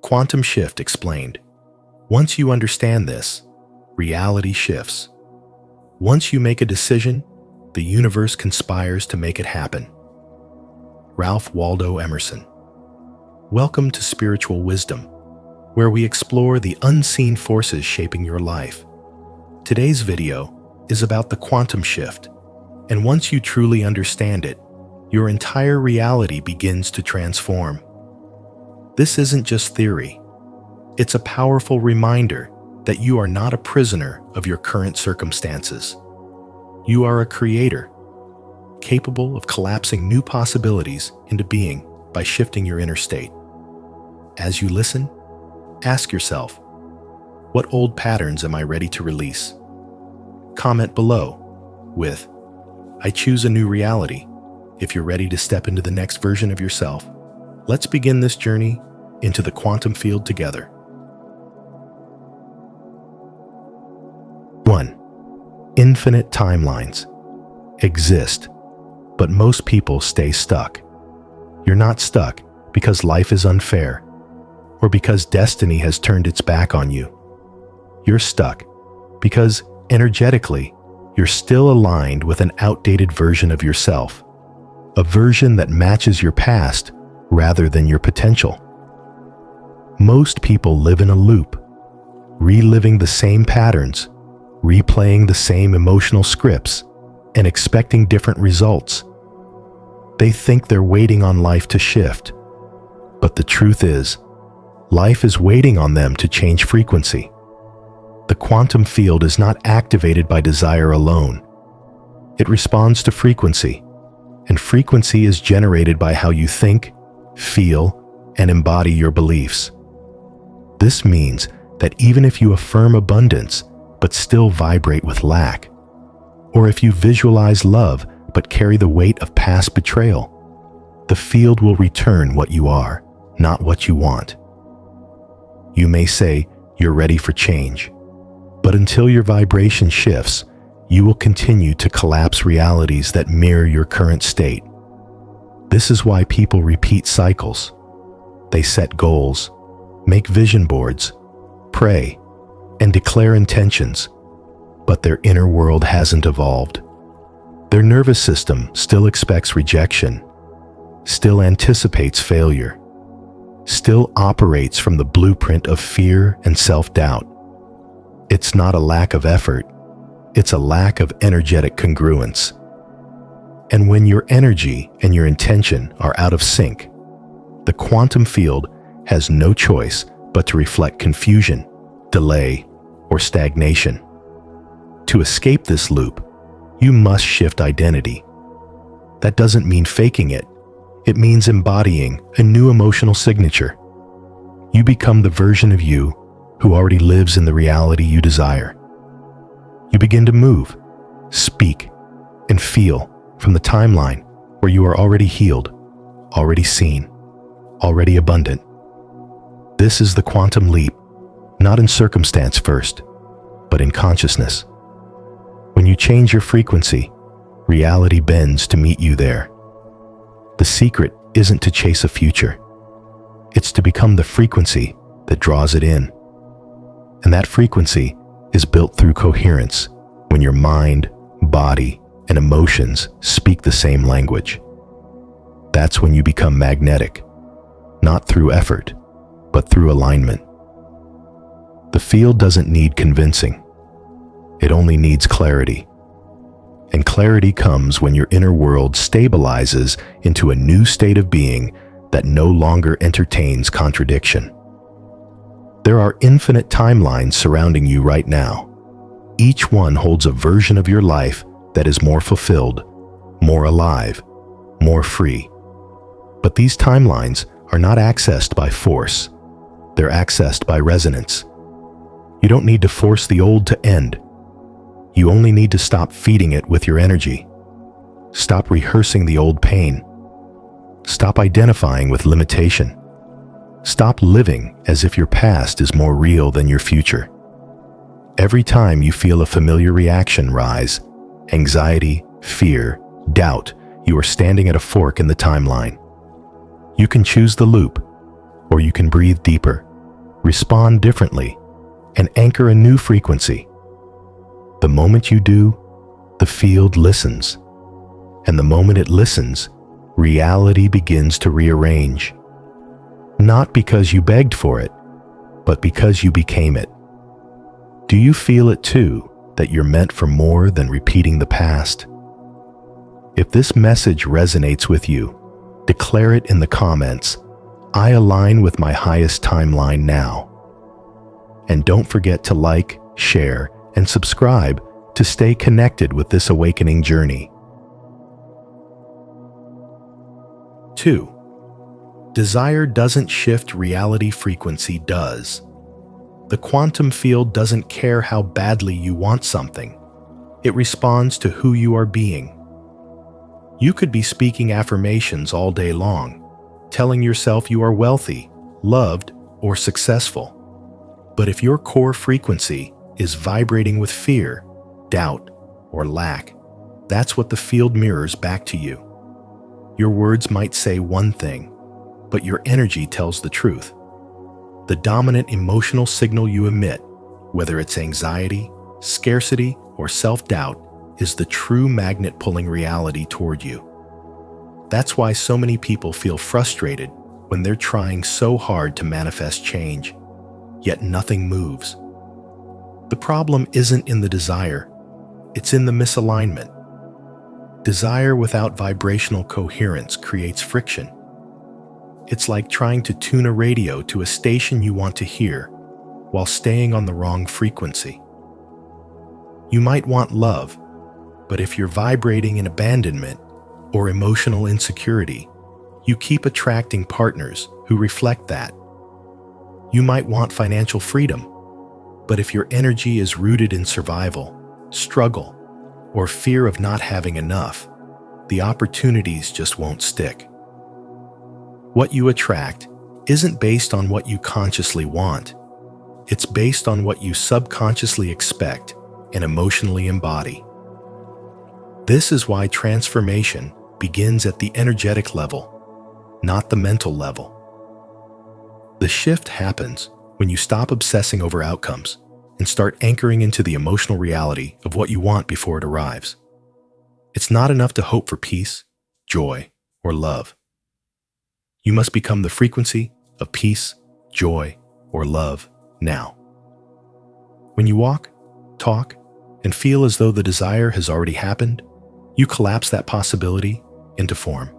Quantum shift explained. Once you understand this, reality shifts. Once you make a decision, the universe conspires to make it happen. Ralph Waldo Emerson. Welcome to Spiritual Wisdom, where we explore the unseen forces shaping your life. Today's video is about the quantum shift, and once you truly understand it, your entire reality begins to transform. This isn't just theory. It's a powerful reminder that you are not a prisoner of your current circumstances. You are a creator, capable of collapsing new possibilities into being by shifting your inner state. As you listen, ask yourself, what old patterns am I ready to release? Comment below with, I choose a new reality, if you're ready to step into the next version of yourself. Let's begin this journey into the quantum field together. 1. Infinite timelines exist, but most people stay stuck. You're not stuck because life is unfair or because destiny has turned its back on you. You're stuck because energetically, you're still aligned with an outdated version of yourself, a version that matches your past rather than your potential. Most people live in a loop, reliving the same patterns, replaying the same emotional scripts, and expecting different results. They think they're waiting on life to shift, but the truth is, life is waiting on them to change frequency. The quantum field is not activated by desire alone. It responds to frequency, and frequency is generated by how you think, feel, and embody your beliefs. This means that even if you affirm abundance but still vibrate with lack, or if you visualize love but carry the weight of past betrayal, the field will return what you are, not what you want. You may say you're ready for change, but until your vibration shifts, you will continue to collapse realities that mirror your current state. This is why people repeat cycles. They set goals, make vision boards, pray, and declare intentions, but their inner world hasn't evolved. Their nervous system still expects rejection, still anticipates failure, still operates from the blueprint of fear and self-doubt. It's not a lack of effort, it's a lack of energetic congruence. And when your energy and your intention are out of sync, the quantum field has no choice but to reflect confusion, delay, or stagnation. To escape this loop, you must shift identity. That doesn't mean faking it. It means embodying a new emotional signature. You become the version of you who already lives in the reality you desire. You begin to move, speak, and feel from the timeline where you are already healed, already seen, already abundant. This is the quantum leap, not in circumstance first, but in consciousness. When you change your frequency, reality bends to meet you there. The secret isn't to chase a future. It's to become the frequency that draws it in. And that frequency is built through coherence when your mind, body, and emotions speak the same language. That's when you become magnetic, not through effort, but through alignment. The field doesn't need convincing. It only needs clarity. And clarity comes when your inner world stabilizes into a new state of being that no longer entertains contradiction. There are infinite timelines surrounding you right now. Each one holds a version of your life that is more fulfilled, more alive, more free. But these timelines are not accessed by force. They're accessed by resonance. You don't need to force the old to end. You only need to stop feeding it with your energy. Stop rehearsing the old pain. Stop identifying with limitation. Stop living as if your past is more real than your future. Every time you feel a familiar reaction rise, anxiety, fear, doubt, you are standing at a fork in the timeline. You can choose the loop, or you can breathe deeper respond differently, and anchor a new frequency. The moment you do, the field listens. And the moment it listens, reality begins to rearrange. Not because you begged for it, but because you became it. Do you feel it too, that you're meant for more than repeating the past? If this message resonates with you, declare it in the comments. I align with my highest timeline now. And don't forget to like, share, and subscribe to stay connected with this awakening journey. 2. Desire doesn't shift, reality frequency does. The quantum field doesn't care how badly you want something. It responds to who you are being. You could be speaking affirmations all day long, telling yourself you are wealthy, loved, or successful. But if your core frequency is vibrating with fear, doubt, or lack, that's what the field mirrors back to you. Your words might say one thing, but your energy tells the truth. The dominant emotional signal you emit, whether it's anxiety, scarcity, or self-doubt, is the true magnet pulling reality toward you. That's why so many people feel frustrated when they're trying so hard to manifest change, yet nothing moves. The problem isn't in the desire, it's in the misalignment. Desire without vibrational coherence creates friction. It's like trying to tune a radio to a station you want to hear while staying on the wrong frequency. You might want love, but if you're vibrating in abandonment or emotional insecurity, you keep attracting partners who reflect that. You might want financial freedom, but if your energy is rooted in survival, struggle, or fear of not having enough, the opportunities just won't stick. What you attract isn't based on what you consciously want. It's based on what you subconsciously expect and emotionally embody. This is why transformation begins at the energetic level, not the mental level. The shift happens when you stop obsessing over outcomes and start anchoring into the emotional reality of what you want before it arrives. It's not enough to hope for peace, joy, or love. You must become the frequency of peace, joy, or love now. When you walk, talk, and feel as though the desire has already happened, you collapse that possibility into form.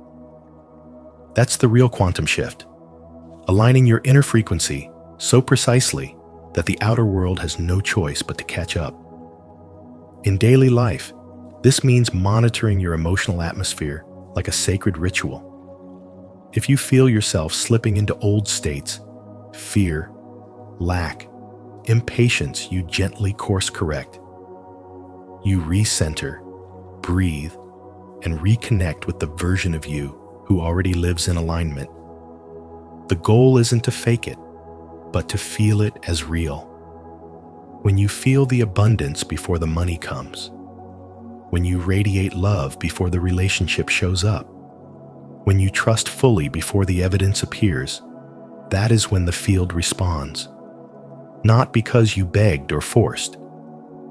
That's the real quantum shift, aligning your inner frequency so precisely that the outer world has no choice but to catch up. In daily life, this means monitoring your emotional atmosphere like a sacred ritual. If you feel yourself slipping into old states, fear, lack, impatience, you gently course correct. You recenter, breathe, and reconnect with the version of you who already lives in alignment. The goal isn't to fake it, but to feel it as real. When you feel the abundance before the money comes, when you radiate love before the relationship shows up, when you trust fully before the evidence appears, that is when the field responds. Not because you begged or forced,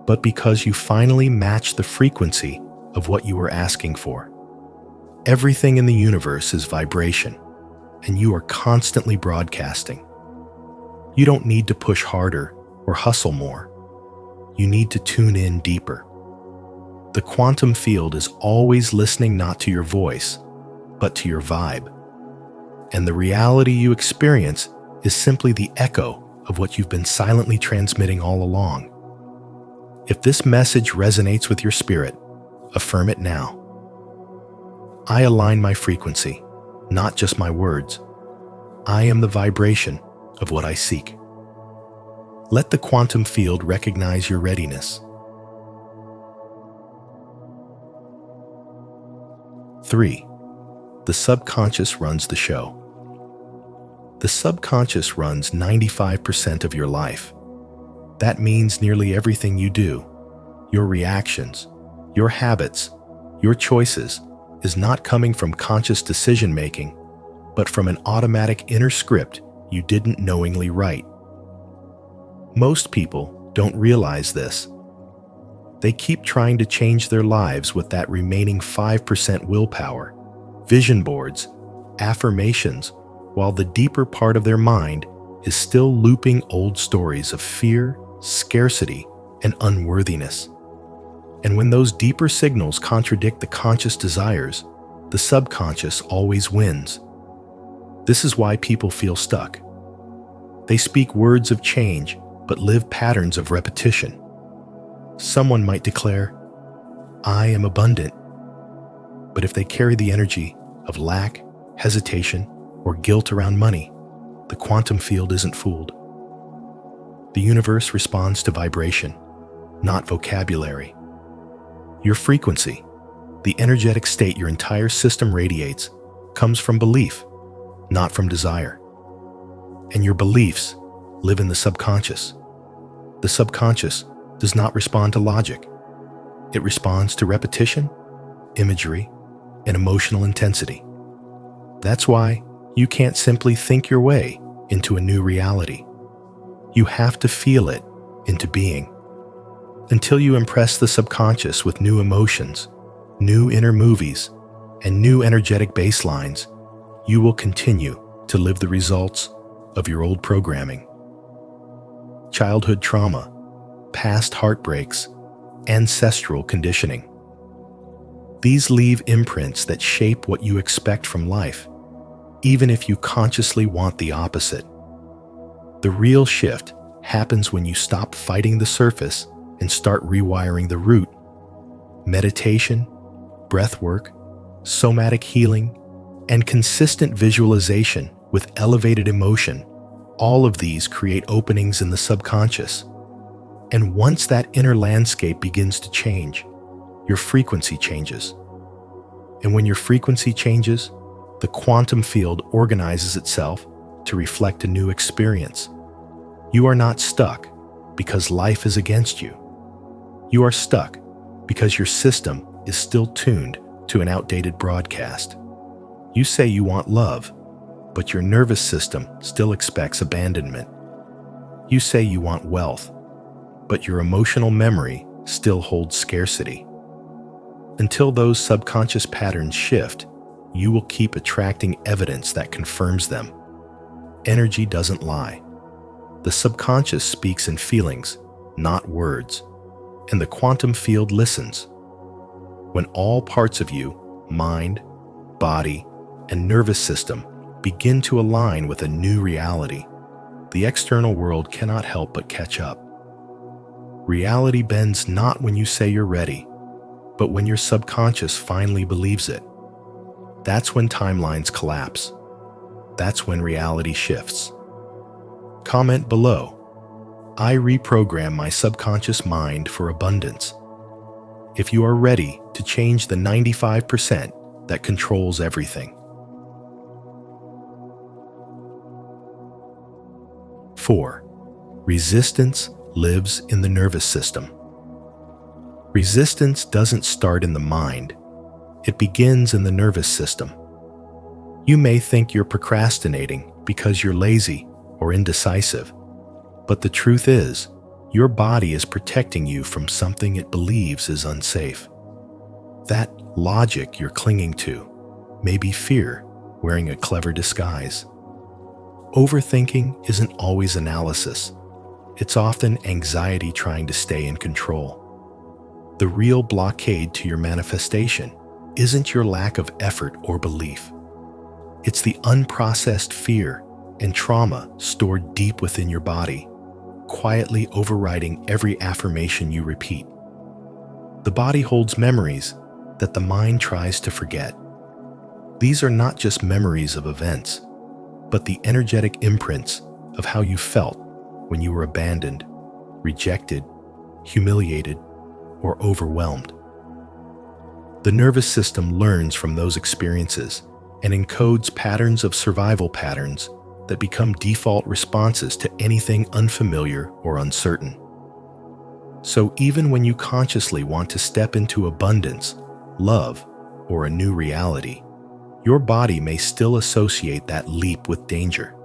but because you finally match the frequency of what you were asking for. Everything in the universe is vibration, and you are constantly broadcasting. You don't need to push harder or hustle more. You need to tune in deeper. The quantum field is always listening not to your voice, but to your vibe. And the reality you experience is simply the echo of what you've been silently transmitting all along. If this message resonates with your spirit, affirm it now. I align my frequency, not just my words. I am the vibration of what I seek. Let the quantum field recognize your readiness. 3. The subconscious runs the show. The subconscious runs 95% of your life. That means nearly everything you do, your reactions, your habits, your choices, is not coming from conscious decision-making, but from an automatic inner script you didn't knowingly write. Most people don't realize this. They keep trying to change their lives with that remaining 5% willpower, vision boards, affirmations, while the deeper part of their mind is still looping old stories of fear, scarcity, and unworthiness. And when those deeper signals contradict the conscious desires, the subconscious always wins. This is why people feel stuck. They speak words of change, but live patterns of repetition. Someone might declare, "I am abundant," but if they carry the energy of lack, hesitation, or guilt around money, the quantum field isn't fooled. The universe responds to vibration, not vocabulary. Your frequency, the energetic state your entire system radiates, comes from belief, not from desire. And your beliefs live in the subconscious. The subconscious does not respond to logic. It responds to repetition, imagery, and emotional intensity. That's why you can't simply think your way into a new reality. You have to feel it into being. Until you impress the subconscious with new emotions, new inner movies, and new energetic baselines, you will continue to live the results of your old programming. Childhood trauma, past heartbreaks, ancestral conditioning. These leave imprints that shape what you expect from life, even if you consciously want the opposite. The real shift happens when you stop fighting the surface and start rewiring the root. Meditation, breath work, somatic healing, and consistent visualization with elevated emotion, all of these create openings in the subconscious. And once that inner landscape begins to change, your frequency changes. And when your frequency changes, the quantum field organizes itself to reflect a new experience. You are not stuck because life is against you. You are stuck because your system is still tuned to an outdated broadcast. You say you want love, but your nervous system still expects abandonment. You say you want wealth, but your emotional memory still holds scarcity. Until those subconscious patterns shift, you will keep attracting evidence that confirms them. Energy doesn't lie. The subconscious speaks in feelings, not words, and the quantum field listens. When all parts of you, mind, body, and nervous system begin to align with a new reality, the external world cannot help but catch up. Reality bends not when you say you're ready, but when your subconscious finally believes it. That's when timelines collapse. That's when reality shifts. Comment below. I reprogram my subconscious mind for abundance. If you are ready to change the 95% that controls everything. 4. Resistance lives in the nervous system. Resistance doesn't start in the mind. It begins in the nervous system. You may think you're procrastinating because you're lazy or indecisive, but the truth is, your body is protecting you from something it believes is unsafe. That logic you're clinging to may be fear wearing a clever disguise. Overthinking isn't always analysis. It's often anxiety trying to stay in control. The real blockade to your manifestation isn't your lack of effort or belief. It's the unprocessed fear and trauma stored deep within your body, quietly overriding every affirmation you repeat. The body holds memories that the mind tries to forget. These are not just memories of events, but the energetic imprints of how you felt when you were abandoned, rejected, humiliated, or overwhelmed. The nervous system learns from those experiences and encodes patterns of survival patterns that become default responses to anything unfamiliar or uncertain. So even when you consciously want to step into abundance, love, or a new reality, your body may still associate that leap with danger.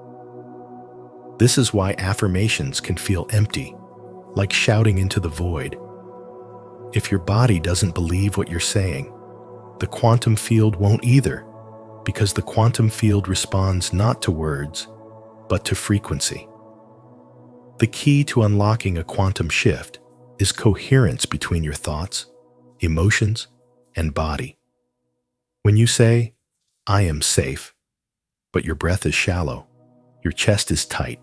This is why affirmations can feel empty, like shouting into the void. If your body doesn't believe what you're saying, the quantum field won't either, because the quantum field responds not to words, but to frequency. The key to unlocking a quantum shift is coherence between your thoughts, emotions, and body. When you say, "I am safe," but your breath is shallow, your chest is tight,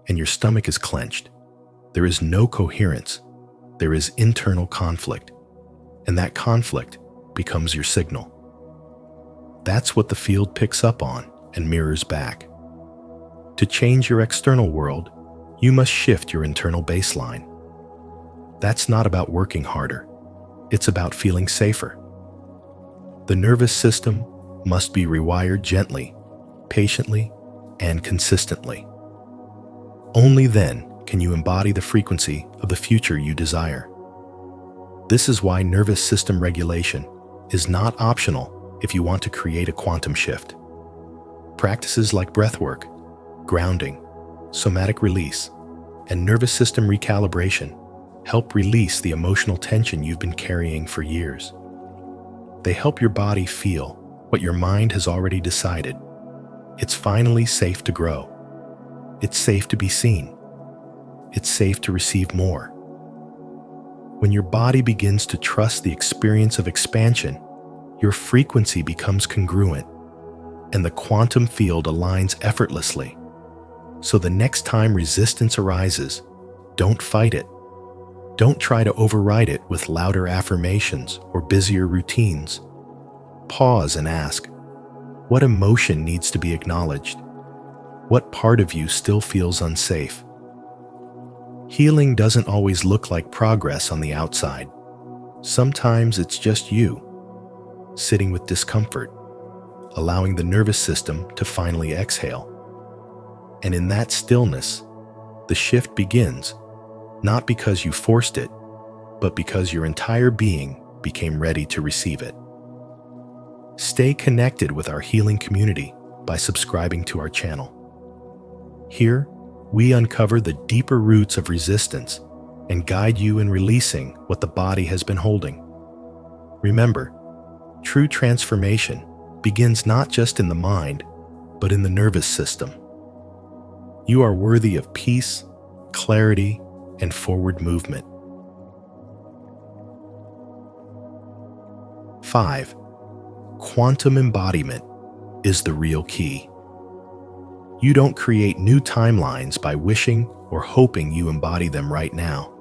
and your stomach is clenched, there is no coherence. There is internal conflict, and that conflict becomes your signal. That's what the field picks up on and mirrors back. To change your external world, you must shift your internal baseline. That's not about working harder. It's about feeling safer. The nervous system must be rewired gently, patiently, and consistently. Only then can you embody the frequency of the future you desire. This is why nervous system regulation is not optional if you want to create a quantum shift. Practices like breathwork, grounding, somatic release, and nervous system recalibration help release the emotional tension you've been carrying for years. They help your body feel what your mind has already decided. It's finally safe to grow. It's safe to be seen. It's safe to receive more. When your body begins to trust the experience of expansion, your frequency becomes congruent, and the quantum field aligns effortlessly. So the next time resistance arises, don't fight it. Don't try to override it with louder affirmations or busier routines. Pause and ask, what emotion needs to be acknowledged? What part of you still feels unsafe? Healing doesn't always look like progress on the outside. Sometimes it's just you, sitting with discomfort, allowing the nervous system to finally exhale. And in that stillness, the shift begins, not because you forced it, but because your entire being became ready to receive it. Stay connected with our healing community by subscribing to our channel. Here, we uncover the deeper roots of resistance and guide you in releasing what the body has been holding. Remember, true transformation begins not just in the mind, but in the nervous system. You are worthy of peace, clarity, and forward movement. 5. Quantum embodiment is the real key. You don't create new timelines by wishing or hoping you embody them right now.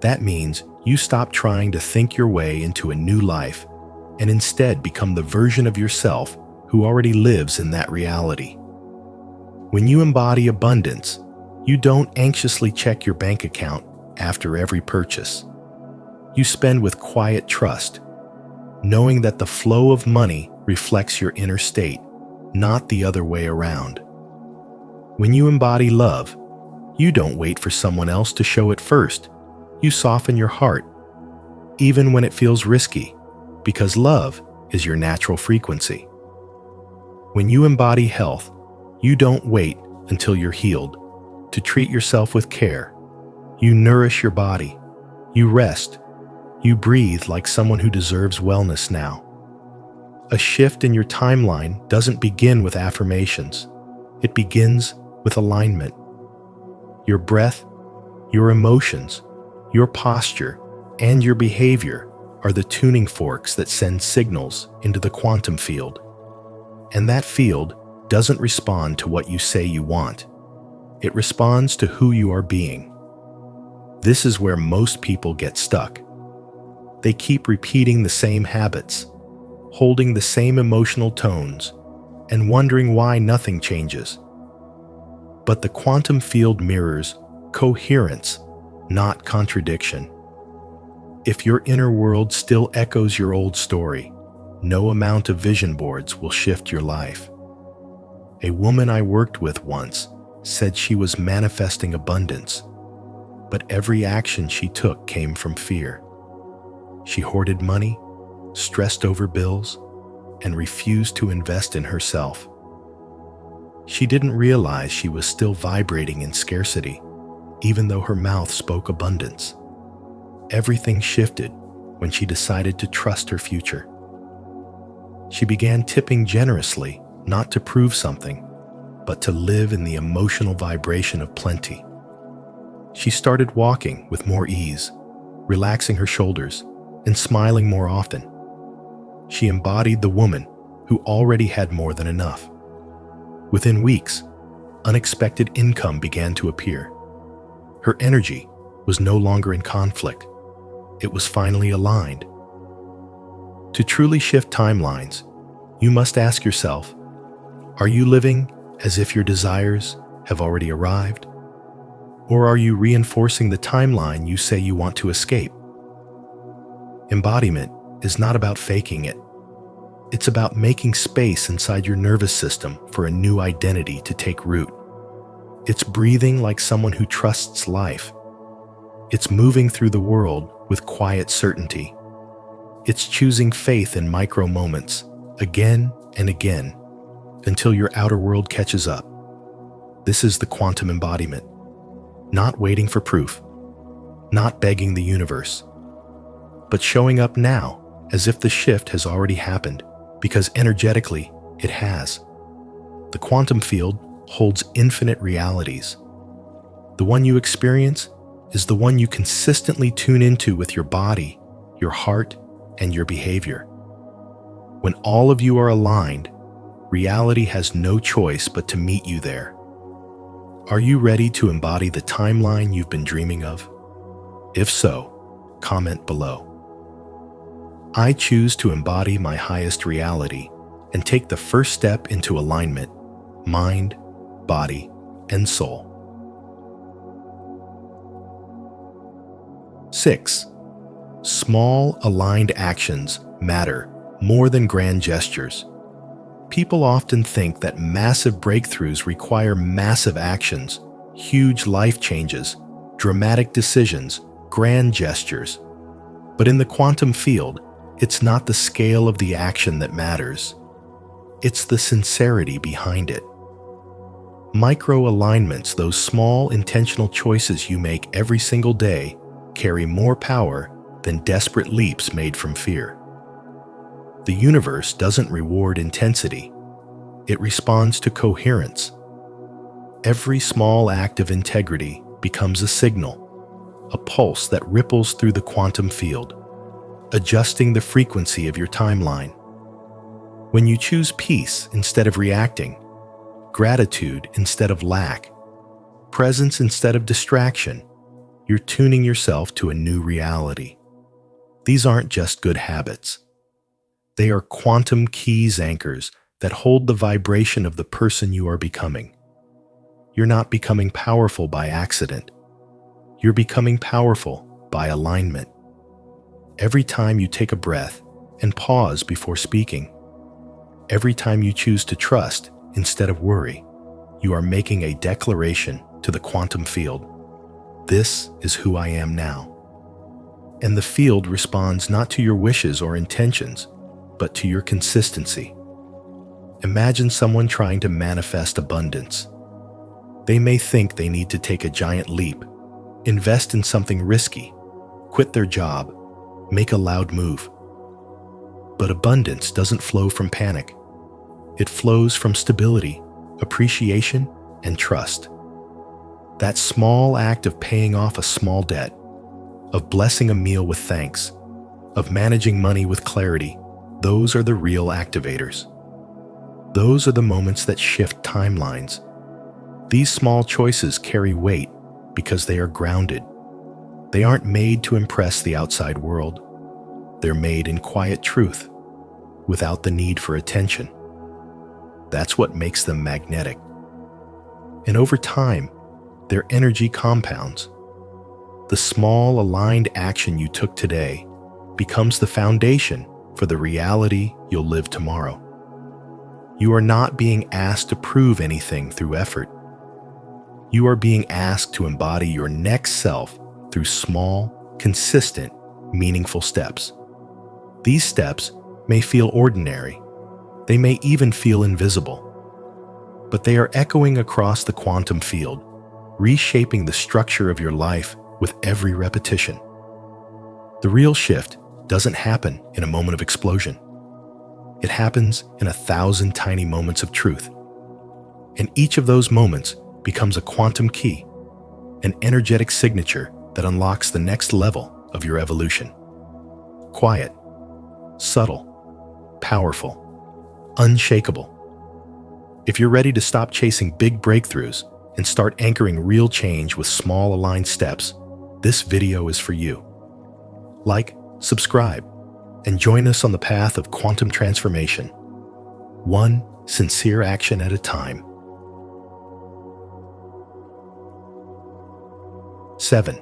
That means you stop trying to think your way into a new life and instead become the version of yourself who already lives in that reality. When you embody abundance, you don't anxiously check your bank account after every purchase. You spend with quiet trust, knowing that the flow of money reflects your inner state, not the other way around. When you embody love, you don't wait for someone else to show it first. You soften your heart, even when it feels risky, because love is your natural frequency. When you embody health, you don't wait until you're healed to treat yourself with care. You nourish your body. You rest. You breathe like someone who deserves wellness now. A shift in your timeline doesn't begin with affirmations. It begins with alignment. Your breath, your emotions, your posture, and your behavior are the tuning forks that send signals into the quantum field. And that field doesn't respond to what you say you want. It responds to who you are being. This is where most people get stuck. They keep repeating the same habits, holding the same emotional tones, and wondering why nothing changes. But the quantum field mirrors coherence, not contradiction. If your inner world still echoes your old story, no amount of vision boards will shift your life. A woman I worked with once said she was manifesting abundance, but every action she took came from fear. She hoarded money, stressed over bills, and refused to invest in herself. She didn't realize she was still vibrating in scarcity, even though her mouth spoke abundance. Everything shifted when she decided to trust her future. She began tipping generously, not to prove something, but to live in the emotional vibration of plenty. She started walking with more ease, relaxing her shoulders, and smiling more often. She embodied the woman who already had more than enough. Within weeks, unexpected income began to appear. Her energy was no longer in conflict. It was finally aligned. To truly shift timelines, you must ask yourself, are you living as if your desires have already arrived? Or are you reinforcing the timeline you say you want to escape? Embodiment is not about faking it. It's about making space inside your nervous system for a new identity to take root. It's breathing like someone who trusts life. It's moving through the world with quiet certainty. It's choosing faith in micro moments, again and again, until your outer world catches up. This is the quantum embodiment. Not waiting for proof, not begging the universe, but showing up now as if the shift has already happened, because energetically it has. The quantum field holds infinite realities. The one you experience is the one you consistently tune into with your body, your heart, and your behavior. When all of you are aligned, reality has no choice but to meet you there. Are you ready to embody the timeline you've been dreaming of? If so, comment below. I choose to embody my highest reality and take the first step into alignment, mind, body, and soul. 6. Small, aligned actions matter more than grand gestures. People often think that massive breakthroughs require massive actions, huge life changes, dramatic decisions, grand gestures. But in the quantum field, it's not the scale of the action that matters. It's the sincerity behind it. Micro-alignments, those small intentional choices you make every single day, carry more power than desperate leaps made from fear. The universe doesn't reward intensity. It responds to coherence. Every small act of integrity becomes a signal, a pulse that ripples through the quantum field, adjusting the frequency of your timeline. When you choose peace instead of reacting, gratitude instead of lack, presence instead of distraction, you're tuning yourself to a new reality. These aren't just good habits. They are quantum keys anchors that hold the vibration of the person you are becoming. You're not becoming powerful by accident. You're becoming powerful by alignment. Every time you take a breath and pause before speaking, every time you choose to trust instead of worry, you are making a declaration to the quantum field. This is who I am now. And the field responds not to your wishes or intentions, but to your consistency. Imagine someone trying to manifest abundance. They may think they need to take a giant leap, invest in something risky, quit their job, make a loud move. But abundance doesn't flow from panic. It flows from stability, appreciation, and trust. That small act of paying off a small debt, of blessing a meal with thanks, of managing money with clarity, those are the real activators. Those are the moments that shift timelines. These small choices carry weight because they are grounded. They aren't made to impress the outside world. They're made in quiet truth, without the need for attention. That's what makes them magnetic. And over time, their energy compounds. The small aligned action you took today becomes the foundation for the reality you'll live tomorrow. You are not being asked to prove anything through effort. You are being asked to embody your next self through small, consistent, meaningful steps. These steps may feel ordinary. They may even feel invisible. but they are echoing across the quantum field, reshaping the structure of your life with every repetition. The real shift doesn't happen in a moment of explosion. It happens in 1,000 tiny moments of truth. And each of those moments becomes a quantum key, an energetic signature that unlocks the next level of your evolution. Quiet, subtle, powerful, unshakable. If you're ready to stop chasing big breakthroughs and start anchoring real change with small aligned steps, this video is for you. Like, subscribe, and join us on the path of quantum transformation, one sincere action at a time. 7.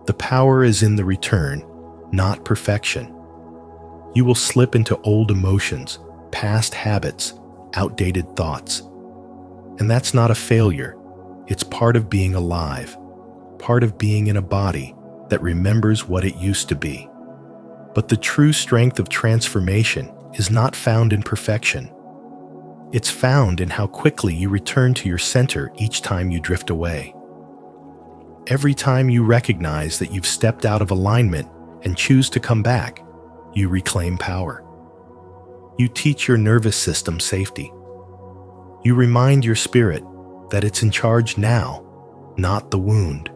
The power is in the return, not perfection. You will slip into old emotions, past habits, outdated thoughts. And that's not a failure. It's part of being alive, part of being in a body that remembers what it used to be. But the true strength of transformation is not found in perfection. It's found in how quickly you return to your center each time you drift away. Every time you recognize that you've stepped out of alignment and choose to come back, you reclaim power. You teach your nervous system safety. You remind your spirit that it's in charge now, not the wound.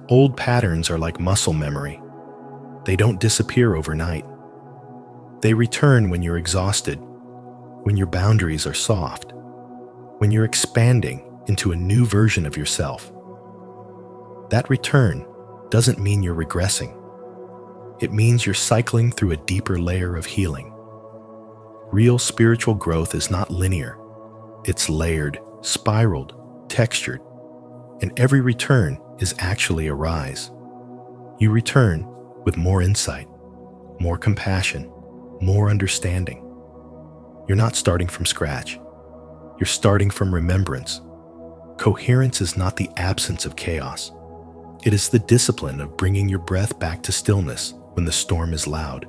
Old patterns are like muscle memory. They don't disappear overnight. They return when you're exhausted, when your boundaries are soft, when you're expanding into a new version of yourself. That return doesn't mean you're regressing. It means you're cycling through a deeper layer of healing. Real spiritual growth is not linear. It's layered, spiraled, textured, and every return is actually a rise. You return with more insight, more compassion, more understanding. You're not starting from scratch. You're starting from remembrance. Coherence is not the absence of chaos. It is the discipline of bringing your breath back to stillness when the storm is loud.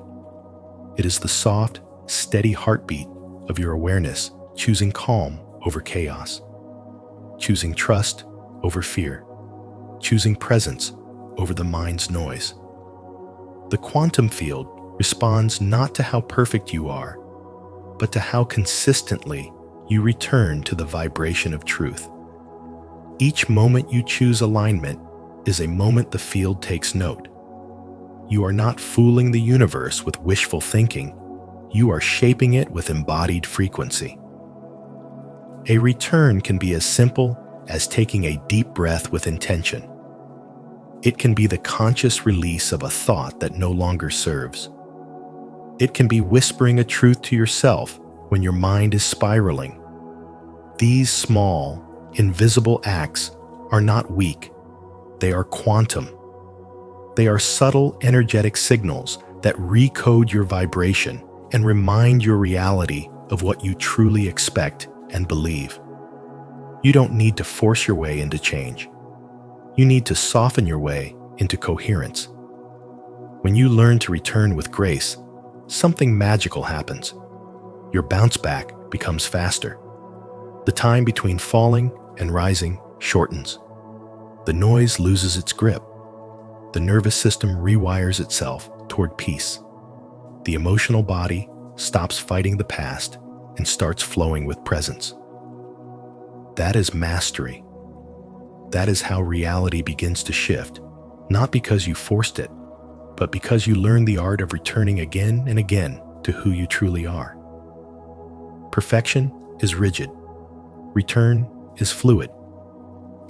It is the soft, steady heartbeat of your awareness choosing calm over chaos, choosing trust over fear, choosing presence over the mind's noise. The quantum field responds not to how perfect you are, but to how consistently you return to the vibration of truth. Each moment you choose alignment is a moment the field takes note. You are not fooling the universe with wishful thinking. You are shaping it with embodied frequency. A return can be as simple as taking a deep breath with intention. It can be the conscious release of a thought that no longer serves. It can be whispering a truth to yourself when your mind is spiraling. These small, invisible acts are not weak. They are quantum. They are subtle, energetic signals that recode your vibration and remind your reality of what you truly expect and believe. You don't need to force your way into change. You need to soften your way into coherence. When you learn to return with grace, something magical happens. Your bounce back becomes faster. The time between falling and rising shortens. The noise loses its grip. The nervous system rewires itself toward peace. The emotional body stops fighting the past and starts flowing with presence. That is mastery. That is how reality begins to shift, not because you forced it, but because you learned the art of returning again and again to who you truly are. Perfection is rigid. Return is fluid.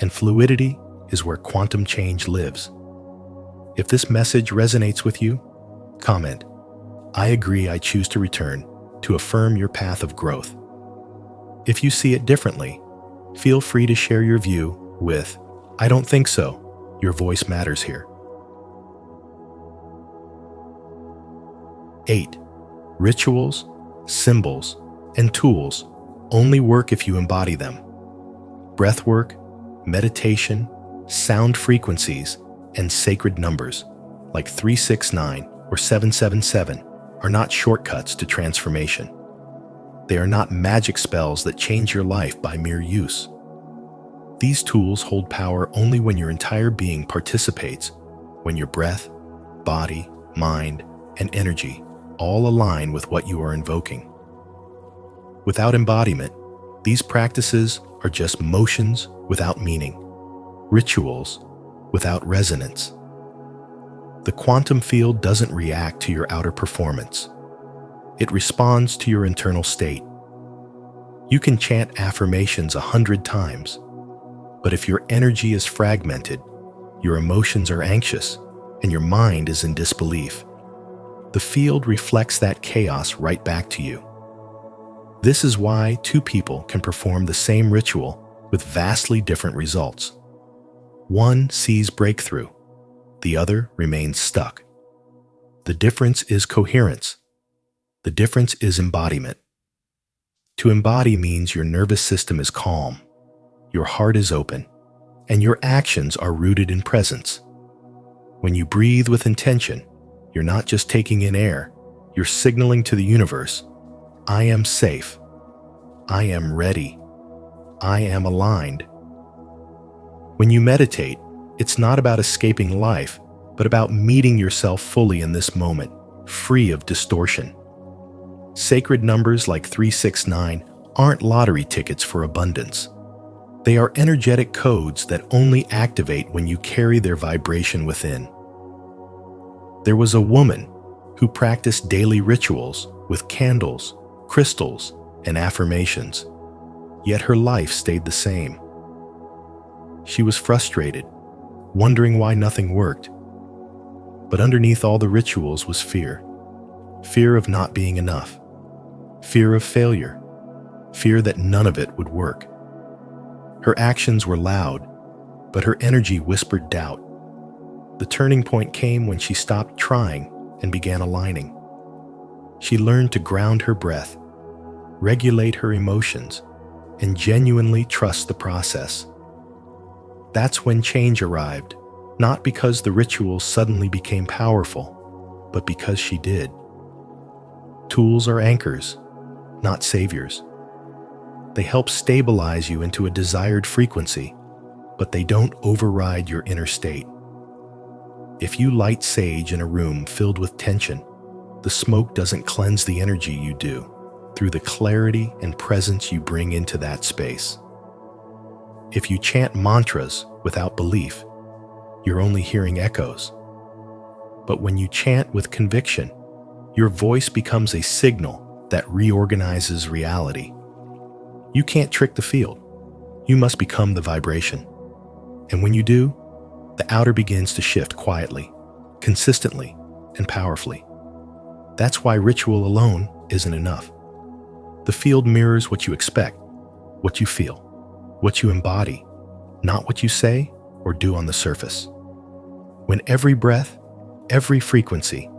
And fluidity is where quantum change lives. If this message resonates with you, comment, "I agree, I choose to return," to affirm your path of growth. If you see it differently, feel free to share your view with, "I don't think so." Your voice matters here. 8. Rituals, symbols, and tools only work if you embody them. Breathwork, meditation, sound frequencies, and sacred numbers like 369 or 777 are not shortcuts to transformation. They are not magic spells that change your life by mere use. These tools hold power only when your entire being participates, when your breath, body, mind, and energy all align with what you are invoking. Without embodiment, these practices are just motions without meaning, rituals without resonance. The quantum field doesn't react to your outer performance. It responds to your internal state. You can chant affirmations 100 times, but if your energy is fragmented, your emotions are anxious, and your mind is in disbelief, the field reflects that chaos right back to you. This is why two people can perform the same ritual with vastly different results. One sees breakthrough, the other remains stuck. The difference is coherence. The difference is embodiment. To embody means your nervous system is calm, your heart is open, and your actions are rooted in presence. When you breathe with intention, you're not just taking in air, you're signaling to the universe, I am safe, I am ready, I am aligned. When you meditate, it's not about escaping life, but about meeting yourself fully in this moment, free of distortion. Sacred numbers like 369 aren't lottery tickets for abundance. They are energetic codes that only activate when you carry their vibration within. There was a woman who practiced daily rituals with candles, crystals, and affirmations, yet her life stayed the same. She was frustrated, wondering why nothing worked. But underneath all the rituals was fear. Fear of not being enough. Fear of failure. Fear that none of it would work. Her actions were loud, but her energy whispered doubt. The turning point came when she stopped trying and began aligning. She learned to ground her breath, regulate her emotions, and genuinely trust the process. That's when change arrived, not because the rituals suddenly became powerful, but because she did. Tools are anchors, not saviors. They help stabilize you into a desired frequency, but they don't override your inner state. If you light sage in a room filled with tension, the smoke doesn't cleanse the energy you do through the clarity and presence you bring into that space. If you chant mantras without belief, you're only hearing echoes. But when you chant with conviction, your voice becomes a signal that reorganizes reality. You can't trick the field. You must become the vibration. And when you do, the outer begins to shift quietly, consistently, and powerfully. That's why ritual alone isn't enough. The field mirrors what you expect, what you feel, what you embody, not what you say or do on the surface. When every breath, every frequency,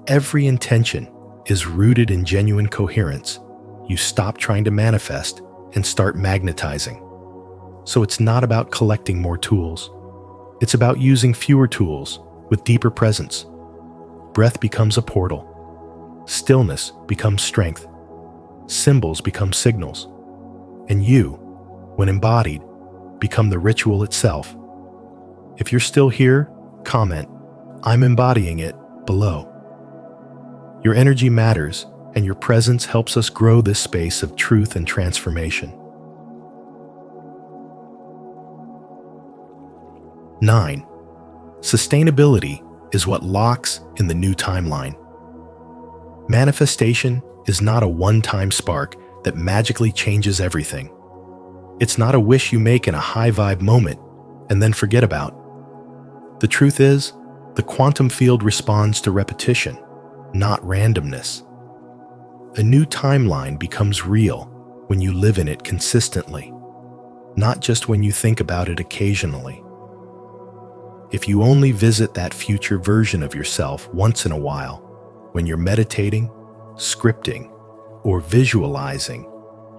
every intention is rooted in genuine coherence, you stop trying to manifest and start magnetizing. So it's not about collecting more tools. It's about using fewer tools with deeper presence. Breath becomes a portal. Stillness becomes strength. Symbols become signals. And you, when embodied, become the ritual itself. If you're still here, comment, I'm embodying it, below. Your energy matters, and your presence helps us grow this space of truth and transformation. 9. Sustainability is what locks in the new timeline. Manifestation is not a one-time spark that magically changes everything. It's not a wish you make in a high-vibe moment and then forget about. The truth is, the quantum field responds to repetition, not randomness. A new timeline becomes real when you live in it consistently, not just when you think about it occasionally. If you only visit that future version of yourself once in a while, when you're meditating, scripting, or visualizing,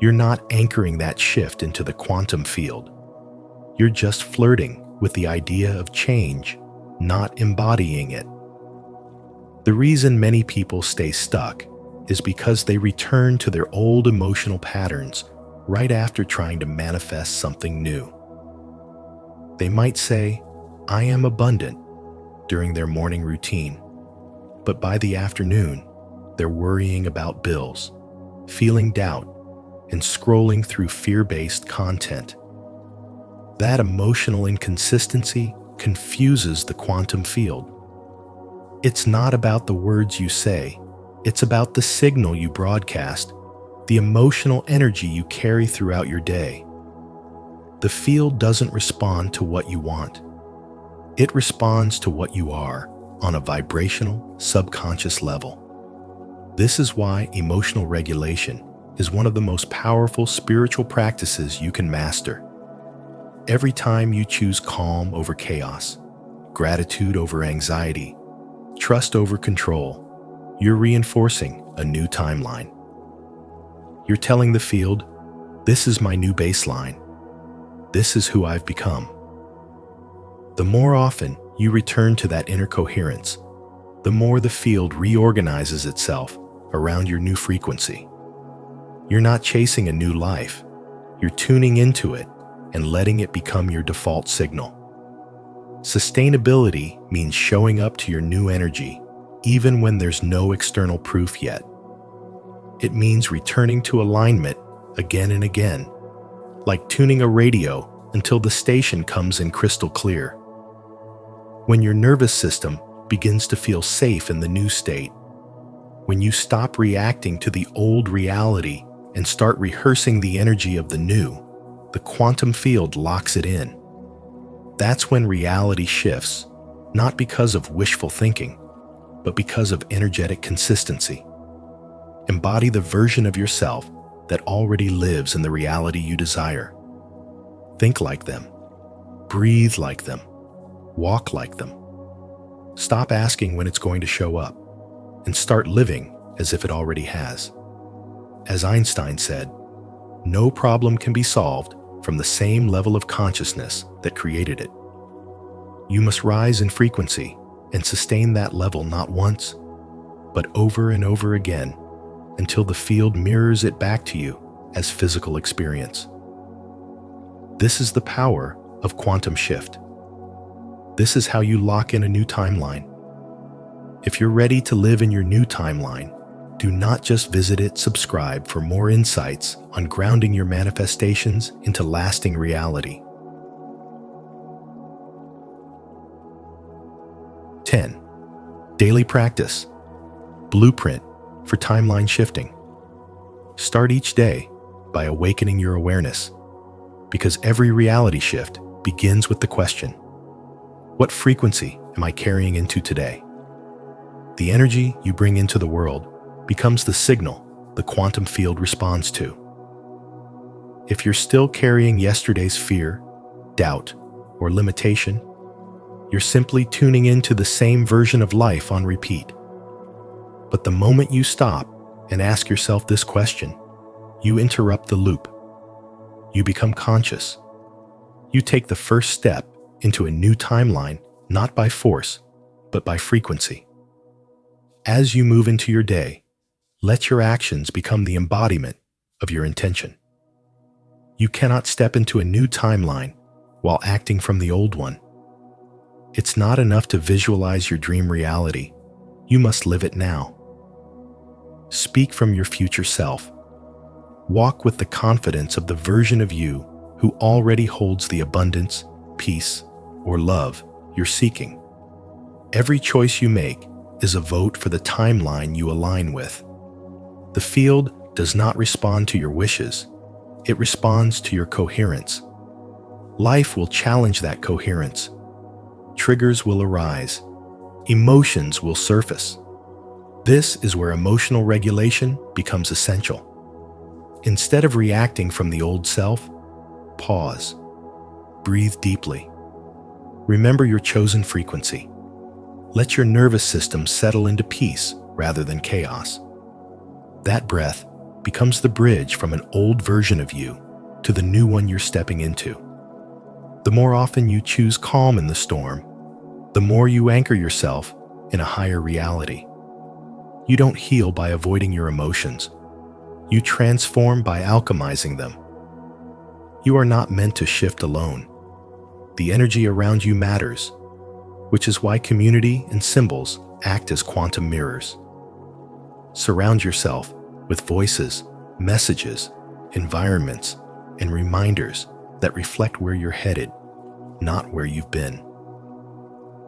you're not anchoring that shift into the quantum field. You're just flirting with the idea of change, not embodying it. The reason many people stay stuck is because they return to their old emotional patterns right after trying to manifest something new. They might say, "I am abundant," during their morning routine, but by the afternoon, they're worrying about bills, feeling doubt, and scrolling through fear-based content. That emotional inconsistency confuses the quantum field. It's not about the words you say, it's about the signal you broadcast, the emotional energy you carry throughout your day. The field doesn't respond to what you want. It responds to what you are on a vibrational, subconscious level. This is why emotional regulation is one of the most powerful spiritual practices you can master. Every time you choose calm over chaos, gratitude over anxiety, trust over control, you're reinforcing a new timeline. You're telling the field, "This is my new baseline. This is who I've become." The more often you return to that inner coherence, the more the field reorganizes itself around your new frequency. You're not chasing a new life. You're tuning into it and letting it become your default signal. Sustainability means showing up to your new energy even when there's no external proof yet. It means returning to alignment again and again, like tuning a radio until the station comes in crystal clear. When your nervous system begins to feel safe in the new state, when you stop reacting to the old reality and start rehearsing the energy of the new, the quantum field locks it in. That's when reality shifts, not because of wishful thinking, but because of energetic consistency. Embody the version of yourself that already lives in the reality you desire. Think like them. Breathe like them. Walk like them. Stop asking when it's going to show up, and start living as if it already has. As Einstein said, no problem can be solved from the same level of consciousness that created it. You must rise in frequency and sustain that level not once, but over and over again until the field mirrors it back to you as physical experience. This is the power of quantum shift. This is how you lock in a new timeline. If you're ready to live in your new timeline, do not just visit it, subscribe for more insights on grounding your manifestations into lasting reality. 10. Daily practice. Blueprint for timeline shifting. Start each day by awakening your awareness, because every reality shift begins with the question, what frequency am I carrying into today? The energy you bring into the world becomes the signal the quantum field responds to. If you're still carrying yesterday's fear, doubt, or limitation, you're simply tuning into the same version of life on repeat. But the moment you stop and ask yourself this question, you interrupt the loop. You become conscious. You take the first step into a new timeline, not by force, but by frequency. As you move into your day, let your actions become the embodiment of your intention. You cannot step into a new timeline while acting from the old one. It's not enough to visualize your dream reality. You must live it now. Speak from your future self. Walk with the confidence of the version of you who already holds the abundance, peace, or love you're seeking. Every choice you make is a vote for the timeline you align with. The field does not respond to your wishes. It responds to your coherence. Life will challenge that coherence. Triggers will arise. Emotions will surface. This is where emotional regulation becomes essential. Instead of reacting from the old self, pause. Breathe deeply. Remember your chosen frequency. Let your nervous system settle into peace rather than chaos. That breath becomes the bridge from an old version of you to the new one you're stepping into. The more often you choose calm in the storm, the more you anchor yourself in a higher reality. You don't heal by avoiding your emotions. You transform by alchemizing them. You are not meant to shift alone. The energy around you matters, which is why community and symbols act as quantum mirrors. Surround yourself with voices, messages, environments, and reminders that reflect where you're headed, not where you've been.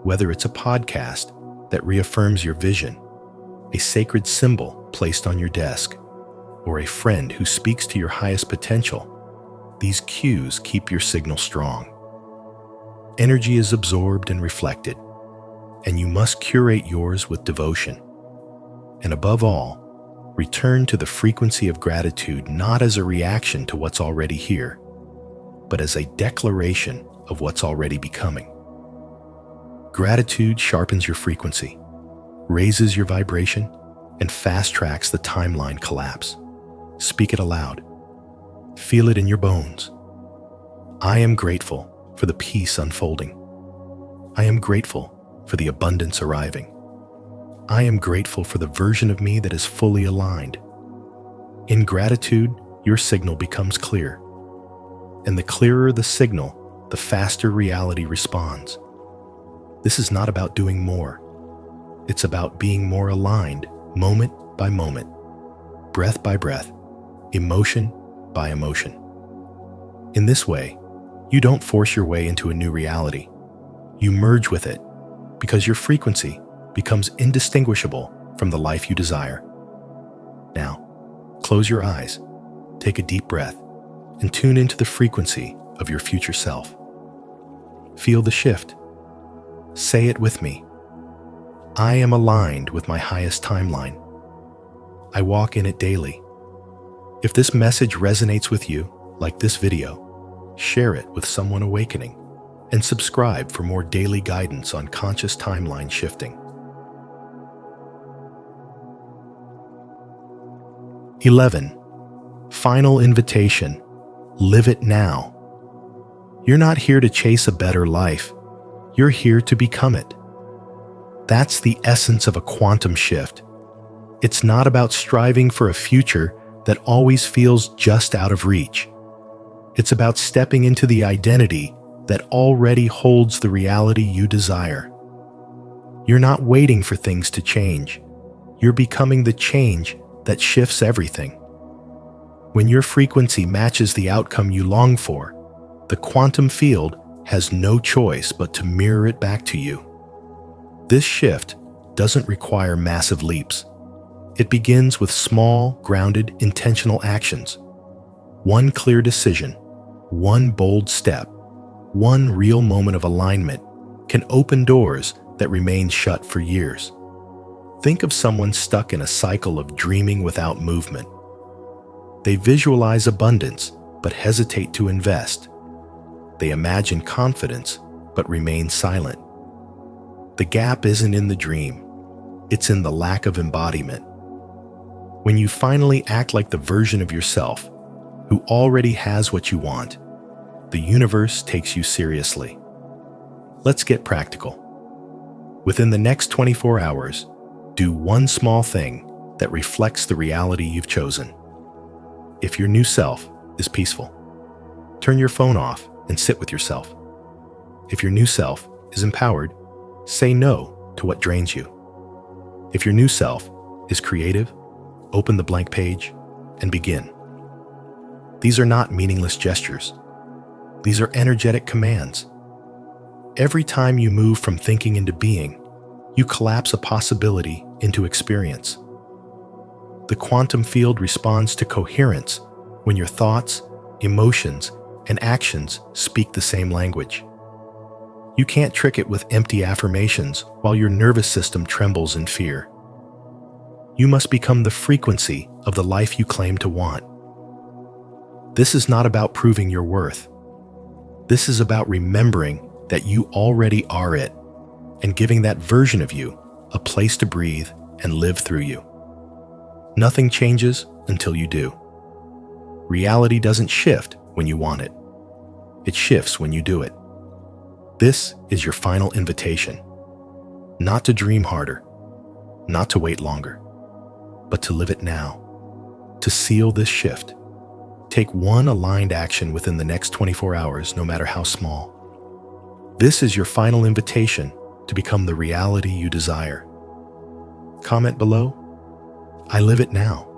Whether it's a podcast that reaffirms your vision, a sacred symbol placed on your desk, or a friend who speaks to your highest potential, these cues keep your signal strong. Energy is absorbed and reflected, and you must curate yours with devotion. And above all, return to the frequency of gratitude not as a reaction to what's already here, but as a declaration of what's already becoming. Gratitude sharpens your frequency, raises your vibration, and fast-tracks the timeline collapse. Speak it aloud. Feel it in your bones. I am grateful for the peace unfolding. I am grateful for the abundance arriving. I am grateful for the version of me that is fully aligned. In gratitude, your signal becomes clear. And the clearer the signal, the faster reality responds. This is not about doing more. It's about being more aligned, moment by moment, breath by breath, emotion by emotion. In this way, you don't force your way into a new reality. You merge with it because your frequency becomes indistinguishable from the life you desire. Now, close your eyes, take a deep breath, and tune into the frequency of your future self. Feel the shift. Say it with me. I am aligned with my highest timeline. I walk in it daily. If this message resonates with you, like this video, share it with someone awakening, and subscribe for more daily guidance on conscious timeline shifting. 11. Final invitation. Live it now. You're not here to chase a better life. You're here to become it. That's the essence of a quantum shift. It's not about striving for a future that always feels just out of reach. It's about stepping into the identity that already holds the reality you desire. You're not waiting for things to change. You're becoming the change that shifts everything. When your frequency matches the outcome you long for, the quantum field has no choice but to mirror it back to you. This shift doesn't require massive leaps. It begins with small, grounded, intentional actions. One clear decision, one bold step, one real moment of alignment can open doors that remain shut for years. Think of someone stuck in a cycle of dreaming without movement. They visualize abundance but hesitate to invest. They imagine confidence but remain silent. The gap isn't in the dream, it's in the lack of embodiment. When you finally act like the version of yourself who already has what you want, the universe takes you seriously. Let's get practical. Within the next 24 hours, do one small thing that reflects the reality you've chosen. If your new self is peaceful, turn your phone off and sit with yourself. If your new self is empowered, say no to what drains you. If your new self is creative, open the blank page and begin. These are not meaningless gestures. These are energetic commands. Every time you move from thinking into being, you collapse a possibility into experience. The quantum field responds to coherence when your thoughts, emotions, and actions speak the same language. You can't trick it with empty affirmations while your nervous system trembles in fear. You must become the frequency of the life you claim to want. This is not about proving your worth. This is about remembering that you already are it and giving that version of you a place to breathe and live through you. Nothing changes until you do. Reality doesn't shift when you want it. It shifts when you do it. This is your final invitation. Not to dream harder, not to wait longer, but to live it now. To seal this shift, take one aligned action within the next 24 hours, no matter how small. This is your final invitation to become the reality you desire. Comment below, "I live it now,"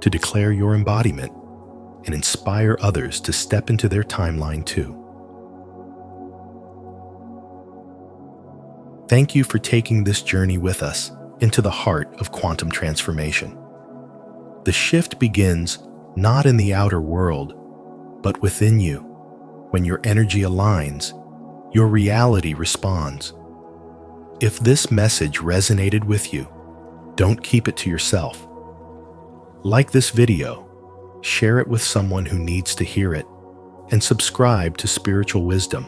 to declare your embodiment and inspire others to step into their timeline too. Thank you for taking this journey with us into the heart of quantum transformation. The shift begins not in the outer world, but within you. When your energy aligns, your reality responds. If this message resonated with you, don't keep it to yourself. Like this video, share it with someone who needs to hear it, and subscribe to Spiritual Wisdom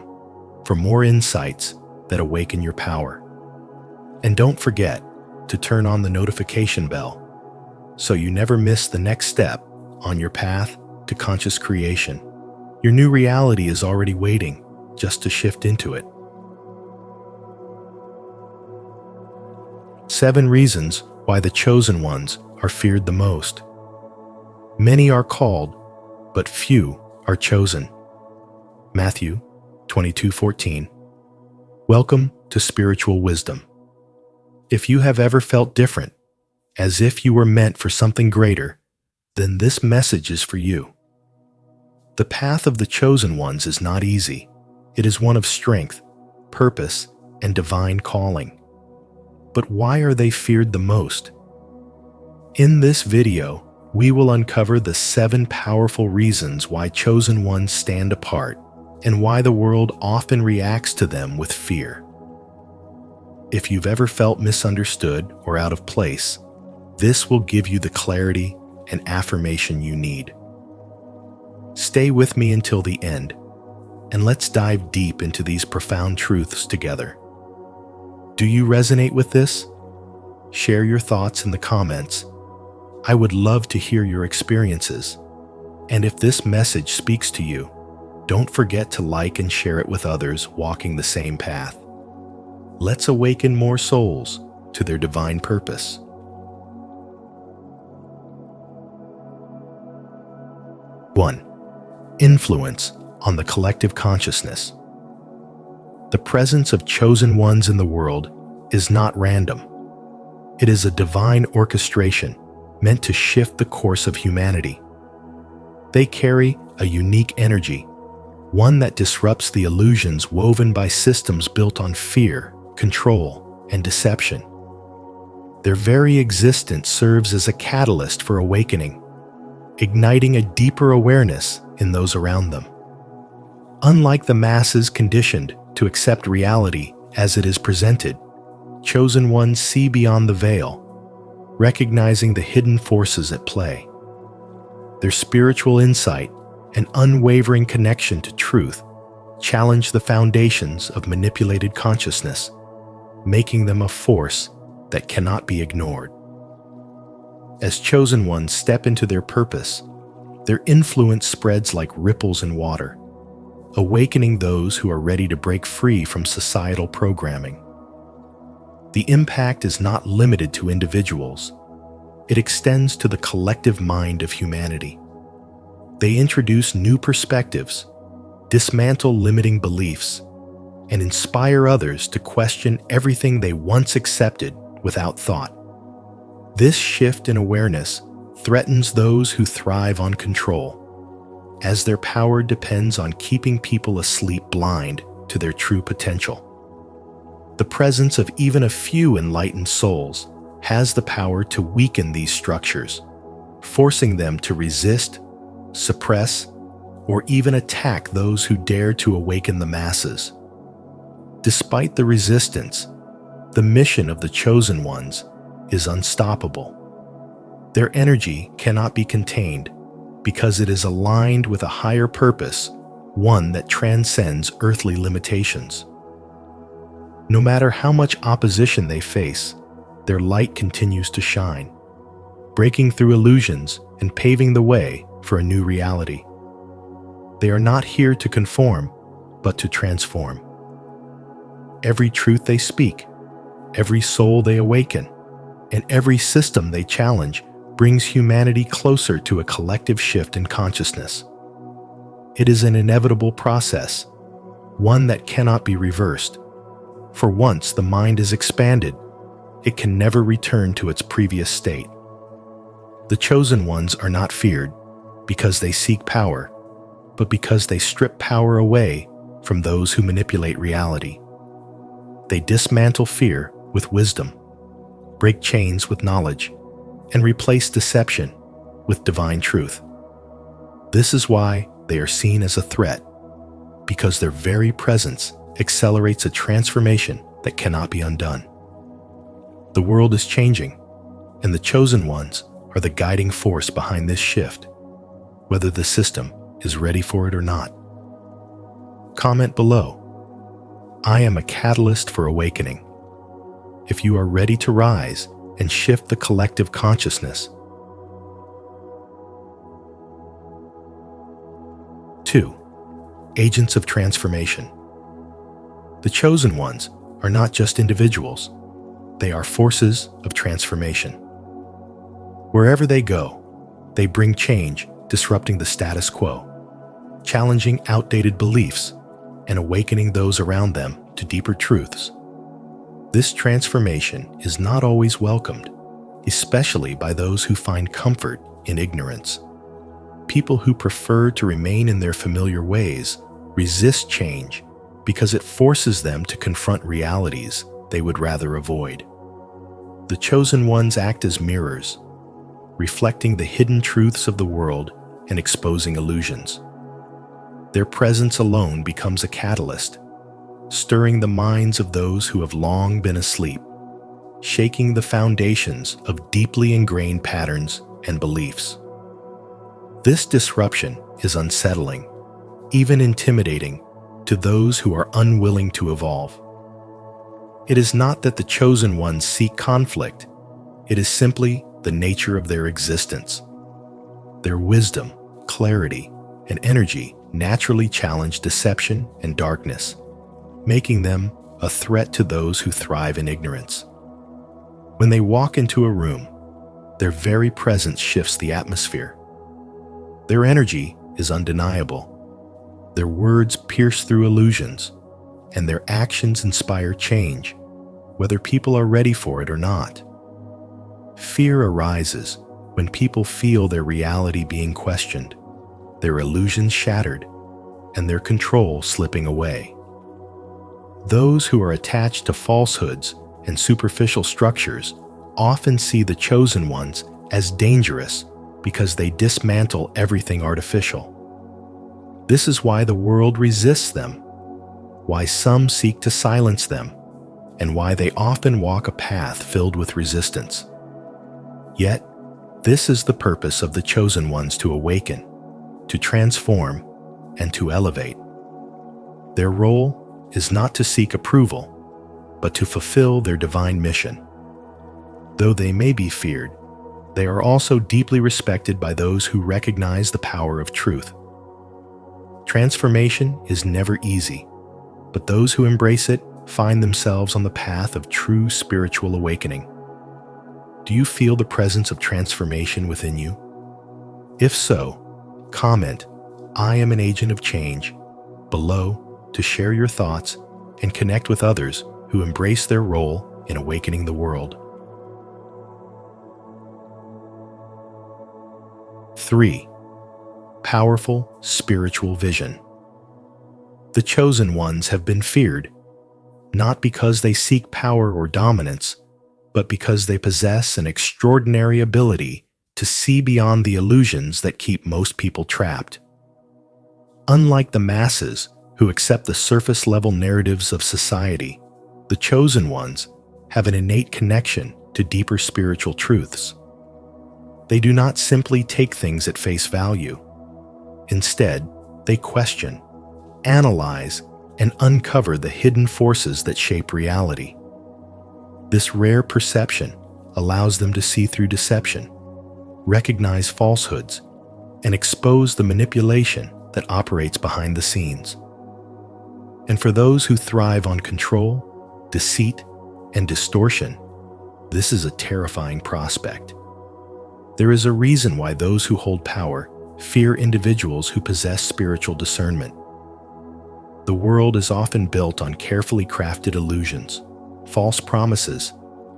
for more insights that awaken your power. And don't forget to turn on the notification bell so you never miss the next step on your path to conscious creation. Your new reality is already waiting just to shift into it. 7 reasons why the chosen ones are feared the most. Many are called, but few are chosen. Matthew 22:14. Welcome to Spiritual Wisdom. If you have ever felt different, as if you were meant for something greater, then this message is for you. The path of the chosen ones is not easy. It is one of strength, purpose, and divine calling. But why are they feared the most? In this video, we will uncover the 7 powerful reasons why chosen ones stand apart and why the world often reacts to them with fear. If you've ever felt misunderstood or out of place, this will give you the clarity and affirmation you need. Stay with me until the end, and let's dive deep into these profound truths together. Do you resonate with this? Share your thoughts in the comments. I would love to hear your experiences. And if this message speaks to you, don't forget to like and share it with others walking the same path. Let's awaken more souls to their divine purpose. 1. Influence on the collective consciousness. The presence of chosen ones in the world is not random. It is a divine orchestration meant to shift the course of humanity. They carry a unique energy, one that disrupts the illusions woven by systems built on fear, control, and deception. Their very existence serves as a catalyst for awakening, igniting a deeper awareness in those around them. Unlike the masses conditioned to accept reality as it is presented, chosen ones see beyond the veil, recognizing the hidden forces at play. Their spiritual insight and unwavering connection to truth challenge the foundations of manipulated consciousness, making them a force that cannot be ignored. As chosen ones step into their purpose, their influence spreads like ripples in water, awakening those who are ready to break free from societal programming. The impact is not limited to individuals. It extends to the collective mind of humanity. They introduce new perspectives, dismantle limiting beliefs, and inspire others to question everything they once accepted without thought. This shift in awareness threatens those who thrive on control, as their power depends on keeping people asleep blind to their true potential. The presence of even a few enlightened souls has the power to weaken these structures, forcing them to resist, suppress, or even attack those who dare to awaken the masses. Despite the resistance, the mission of the chosen ones is unstoppable. Their energy cannot be contained because it is aligned with a higher purpose, one that transcends earthly limitations. No matter how much opposition they face, their light continues to shine, breaking through illusions and paving the way for a new reality. They are not here to conform, but to transform. Every truth they speak, every soul they awaken, and every system they challenge brings humanity closer to a collective shift in consciousness. It is an inevitable process, one that cannot be reversed. For once the mind is expanded, it can never return to its previous state. The chosen ones are not feared because they seek power, but because they strip power away from those who manipulate reality. They dismantle fear with wisdom, break chains with knowledge, and replace deception with divine truth. This is why they are seen as a threat, because their very presence accelerates a transformation that cannot be undone. The world is changing, and the chosen ones are the guiding force behind this shift, whether the system is ready for it or not. Comment below. I am a catalyst for awakening. If you are ready to rise and shift the collective consciousness. 2. Agents of transformation. The chosen ones are not just individuals. They are forces of transformation. Wherever they go, they bring change, disrupting the status quo, challenging outdated beliefs, and awakening those around them to deeper truths. This transformation is not always welcomed, especially by those who find comfort in ignorance. People who prefer to remain in their familiar ways resist change because it forces them to confront realities they would rather avoid. The chosen ones act as mirrors, reflecting the hidden truths of the world and exposing illusions. Their presence alone becomes a catalyst, stirring the minds of those who have long been asleep, shaking the foundations of deeply ingrained patterns and beliefs. This disruption is unsettling, even intimidating, to those who are unwilling to evolve. It is not that the chosen ones seek conflict, it is simply the nature of their existence. Their wisdom, clarity, and energy naturally challenge deception and darkness, making them a threat to those who thrive in ignorance. When they walk into a room, their very presence shifts the atmosphere. Their energy is undeniable. Their words pierce through illusions, and their actions inspire change, whether people are ready for it or not. Fear arises when people feel their reality being questioned, their illusions shattered, and their control slipping away. Those who are attached to falsehoods and superficial structures often see the chosen ones as dangerous because they dismantle everything artificial. This is why the world resists them, why some seek to silence them, and why they often walk a path filled with resistance. Yet, this is the purpose of the chosen ones: to awaken, to transform, and to elevate. Their role is not to seek approval, but to fulfill their divine mission. Though they may be feared, they are also deeply respected by those who recognize the power of truth. Transformation is never easy, but those who embrace it find themselves on the path of true spiritual awakening. Do you feel the presence of transformation within you? If so, comment, "I am an agent of change," below to share your thoughts and connect with others who embrace their role in awakening the world. 3. Powerful spiritual vision. The chosen ones have been feared, not because they seek power or dominance, but because they possess an extraordinary ability to see beyond the illusions that keep most people trapped. Unlike the masses who accept the surface-level narratives of society, the chosen ones have an innate connection to deeper spiritual truths. They do not simply take things at face value. Instead, they question, analyze, and uncover the hidden forces that shape reality. This rare perception allows them to see through deception, recognize falsehoods, and expose the manipulation that operates behind the scenes. And for those who thrive on control, deceit, and distortion, This is a terrifying prospect. There is a reason why those who hold power fear individuals who possess spiritual discernment. The world is often built on carefully crafted illusions, false promises,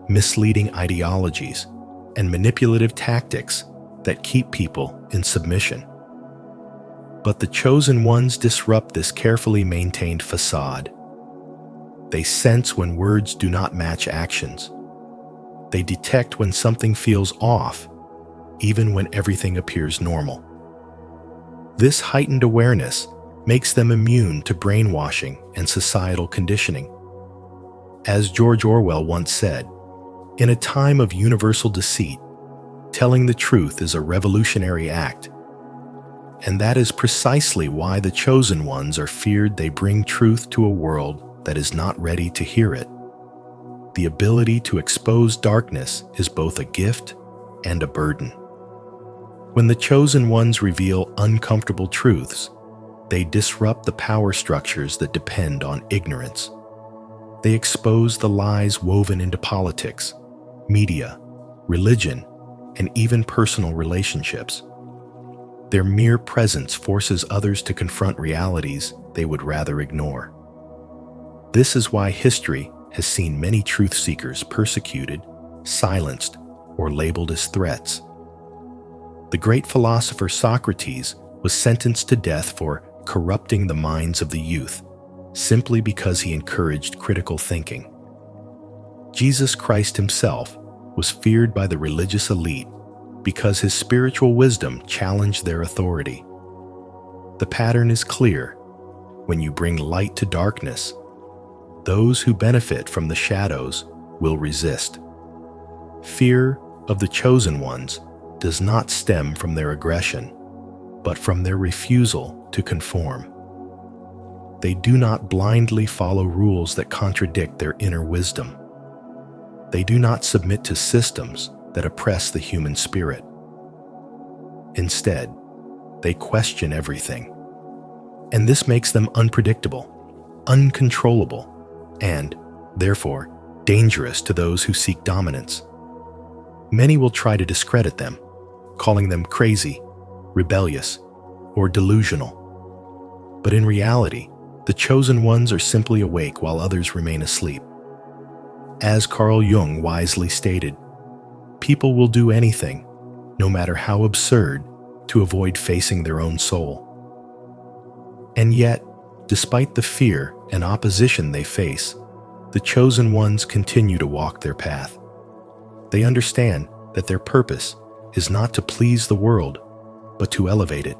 misleading ideologies, and manipulative tactics that keep people in submission. But the chosen ones disrupt this carefully maintained facade. They sense when words do not match actions. They detect when something feels off, even when everything appears normal. This heightened awareness makes them immune to brainwashing and societal conditioning. As George Orwell once said, "In a time of universal deceit, telling the truth is a revolutionary act." And that is precisely why the chosen ones are feared. They bring truth to a world that is not ready to hear it. The ability to expose darkness is both a gift and a burden. When the chosen ones reveal uncomfortable truths, they disrupt the power structures that depend on ignorance. They expose the lies woven into politics, media, religion, and even personal relationships. Their mere presence forces others to confront realities they would rather ignore. This is why history has seen many truth seekers persecuted, silenced, or labeled as threats. The great philosopher Socrates was sentenced to death for corrupting the minds of the youth, simply because he encouraged critical thinking. Jesus Christ himself was feared by the religious elite because his spiritual wisdom challenged their authority. The pattern is clear. When you bring light to darkness, those who benefit from the shadows will resist. Fear of the chosen ones does not stem from their aggression, but from their refusal to conform. They do not blindly follow rules that contradict their inner wisdom. They do not submit to systems that oppress the human spirit. Instead, they question everything. And this makes them unpredictable, uncontrollable, and, therefore, dangerous to those who seek dominance. Many will try to discredit them, calling them crazy, rebellious, or delusional. But in reality, the chosen ones are simply awake while others remain asleep. As Carl Jung wisely stated, people will do anything, no matter how absurd, to avoid facing their own soul. And yet, despite the fear and opposition they face, the chosen ones continue to walk their path. They understand that their purpose is not to please the world, but to elevate it.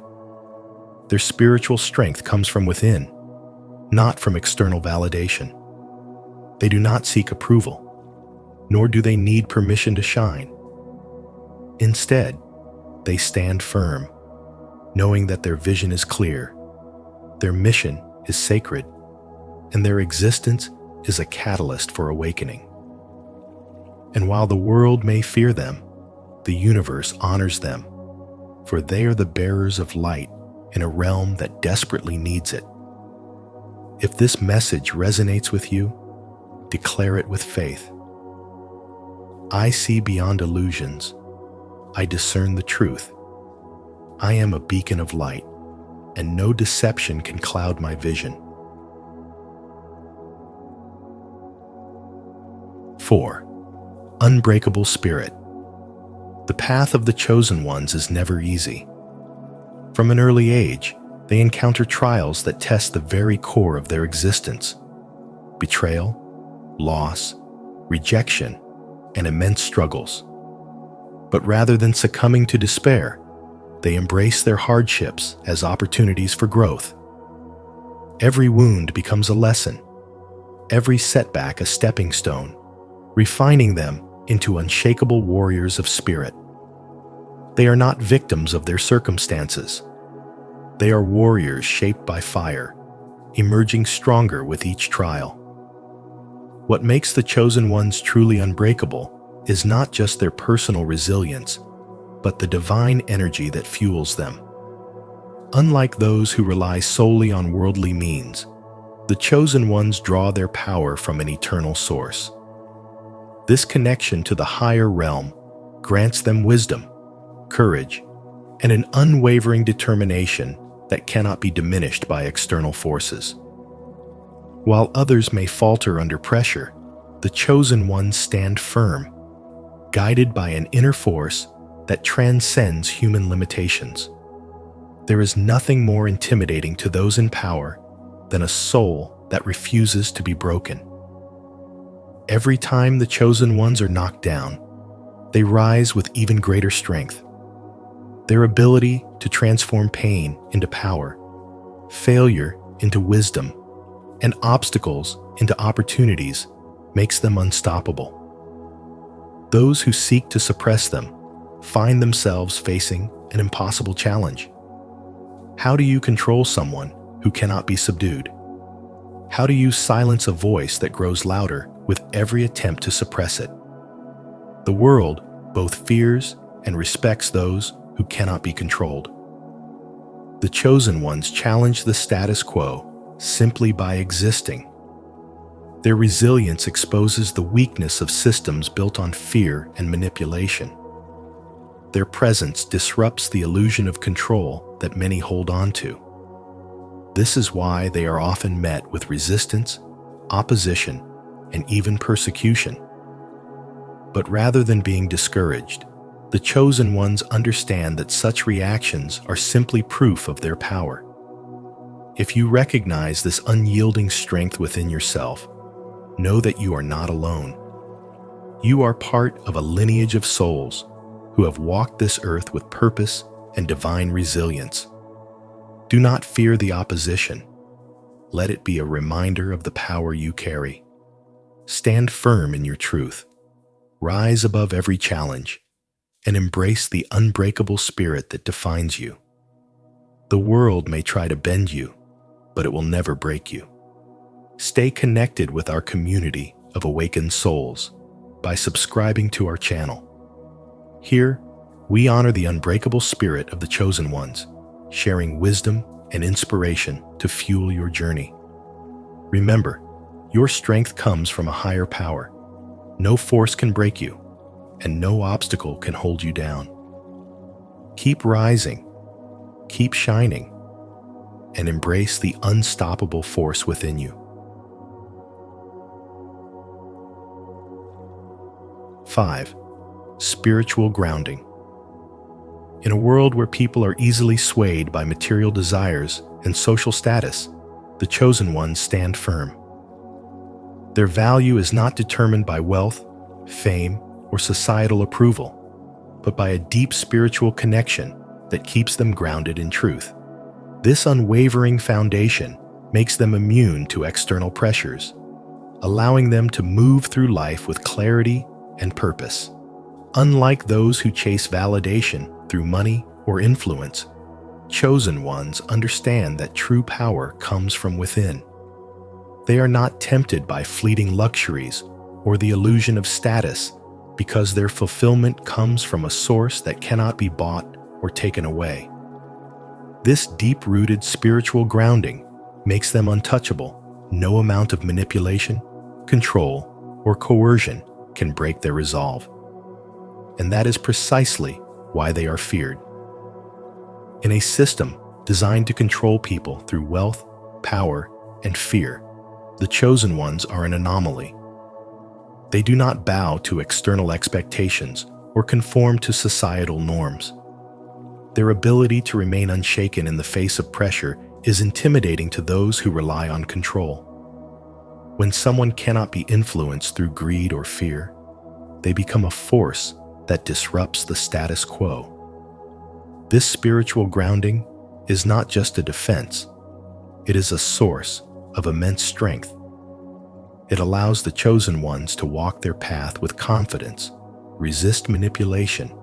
Their spiritual strength comes from within, not from external validation. They do not seek approval, nor do they need permission to shine. Instead, they stand firm, knowing that their vision is clear, their mission is sacred, and their existence is a catalyst for awakening. And while the world may fear them, the universe honors them, for they are the bearers of light in a realm that desperately needs it. If this message resonates with you, declare it with faith. I see beyond illusions. I discern the truth. I am a beacon of light, and no deception can cloud my vision. 4. Unbreakable Spirit. The path of the chosen ones is never easy. From an early age, they encounter trials that test the very core of their existence. Betrayal, loss, rejection, and immense struggles. But rather than succumbing to despair, they embrace their hardships as opportunities for growth. Every wound becomes a lesson, every setback a stepping stone, refining them into unshakable warriors of spirit. They are not victims of their circumstances. They are warriors shaped by fire, emerging stronger with each trial. What makes the chosen ones truly unbreakable is not just their personal resilience, but the divine energy that fuels them. Unlike those who rely solely on worldly means, the chosen ones draw their power from an eternal source. This connection to the higher realm grants them wisdom, courage, and an unwavering determination that cannot be diminished by external forces. While others may falter under pressure, the chosen ones stand firm, guided by an inner force that transcends human limitations. There is nothing more intimidating to those in power than a soul that refuses to be broken. Every time the chosen ones are knocked down, they rise with even greater strength. Their ability to transform pain into power, failure into wisdom, and obstacles into opportunities makes them unstoppable. Those who seek to suppress them find themselves facing an impossible challenge. How do you control someone who cannot be subdued? How do you silence a voice that grows louder with every attempt to suppress it? The world both fears and respects those who cannot be controlled. The chosen ones challenge the status quo simply by existing. Their resilience exposes the weakness of systems built on fear and manipulation. Their presence disrupts the illusion of control that many hold on to. This is why they are often met with resistance, opposition, and even persecution. But rather than being discouraged, the chosen ones understand that such reactions are simply proof of their power. If you recognize this unyielding strength within yourself, know that you are not alone. You are part of a lineage of souls who have walked this earth with purpose and divine resilience. Do not fear the opposition. Let it be a reminder of the power you carry. Stand firm in your truth. Rise above every challenge and embrace the unbreakable spirit that defines you. The world may try to bend you, but it will never break you. Stay connected with our community of awakened souls by subscribing to our channel. Here, we honor the unbreakable spirit of the chosen ones, sharing wisdom and inspiration to fuel your journey. Remember, your strength comes from a higher power. No force can break you, and no obstacle can hold you down. Keep rising, keep shining, and embrace the unstoppable force within you. 5. Spiritual grounding. In a world where people are easily swayed by material desires and social status, the chosen ones stand firm. Their value is not determined by wealth, fame, or societal approval, but by a deep spiritual connection that keeps them grounded in truth. This unwavering foundation makes them immune to external pressures, allowing them to move through life with clarity and purpose. Unlike those who chase validation through money or influence, chosen ones understand that true power comes from within. They are not tempted by fleeting luxuries or the illusion of status because their fulfillment comes from a source that cannot be bought or taken away. This deep-rooted spiritual grounding makes them untouchable. No amount of manipulation, control, or coercion can break their resolve. And that is precisely why they are feared. In a system designed to control people through wealth, power, and fear, the chosen ones are an anomaly. They do not bow to external expectations or conform to societal norms. Their ability to remain unshaken in the face of pressure is intimidating to those who rely on control. When someone cannot be influenced through greed or fear, they become a force that disrupts the status quo. This spiritual grounding is not just a defense, it is a source of immense strength. It allows the chosen ones to walk their path with confidence, resist manipulation,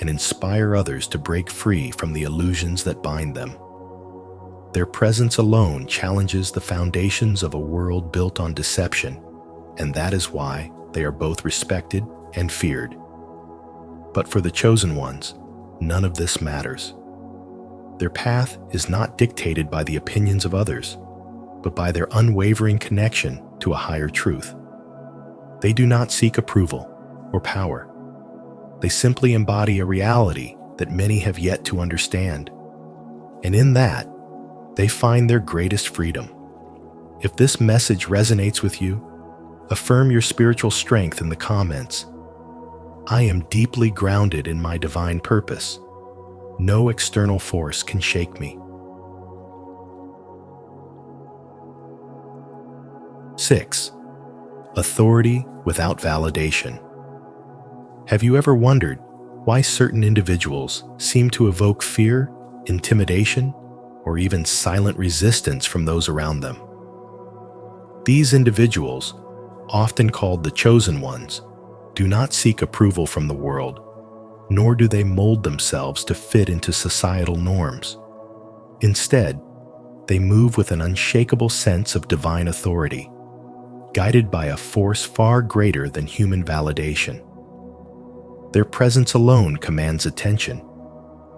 and inspire others to break free from the illusions that bind them. Their presence alone challenges the foundations of a world built on deception, and that is why they are both respected and feared. But for the chosen ones, none of this matters. Their path is not dictated by the opinions of others, but by their unwavering connection to a higher truth. They do not seek approval or power. They simply embody a reality that many have yet to understand. And in that, they find their greatest freedom. If this message resonates with you, affirm your spiritual strength in the comments. I am deeply grounded in my divine purpose. No external force can shake me. 6. Authority without validation. Have you ever wondered why certain individuals seem to evoke fear, intimidation, or even silent resistance from those around them? These individuals, often called the chosen ones, do not seek approval from the world, nor do they mold themselves to fit into societal norms. Instead, they move with an unshakable sense of divine authority, guided by a force far greater than human validation. Their presence alone commands attention,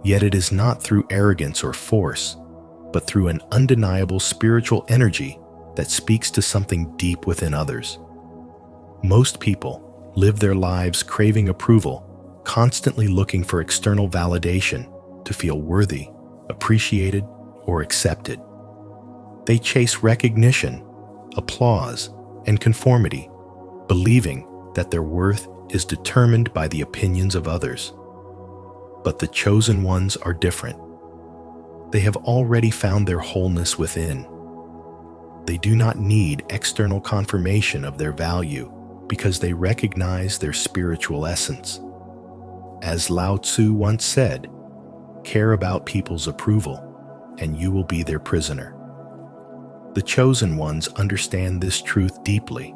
yet it is not through arrogance or force, but through an undeniable spiritual energy that speaks to something deep within others. Most people live their lives craving approval, constantly looking for external validation to feel worthy, appreciated, or accepted. They chase recognition, applause, and conformity, believing that their worth is determined by the opinions of others. But the chosen ones are different. They have already found their wholeness within. They do not need external confirmation of their value because they recognize their spiritual essence. As Lao Tzu once said, care about people's approval, and you will be their prisoner. The chosen ones understand this truth deeply,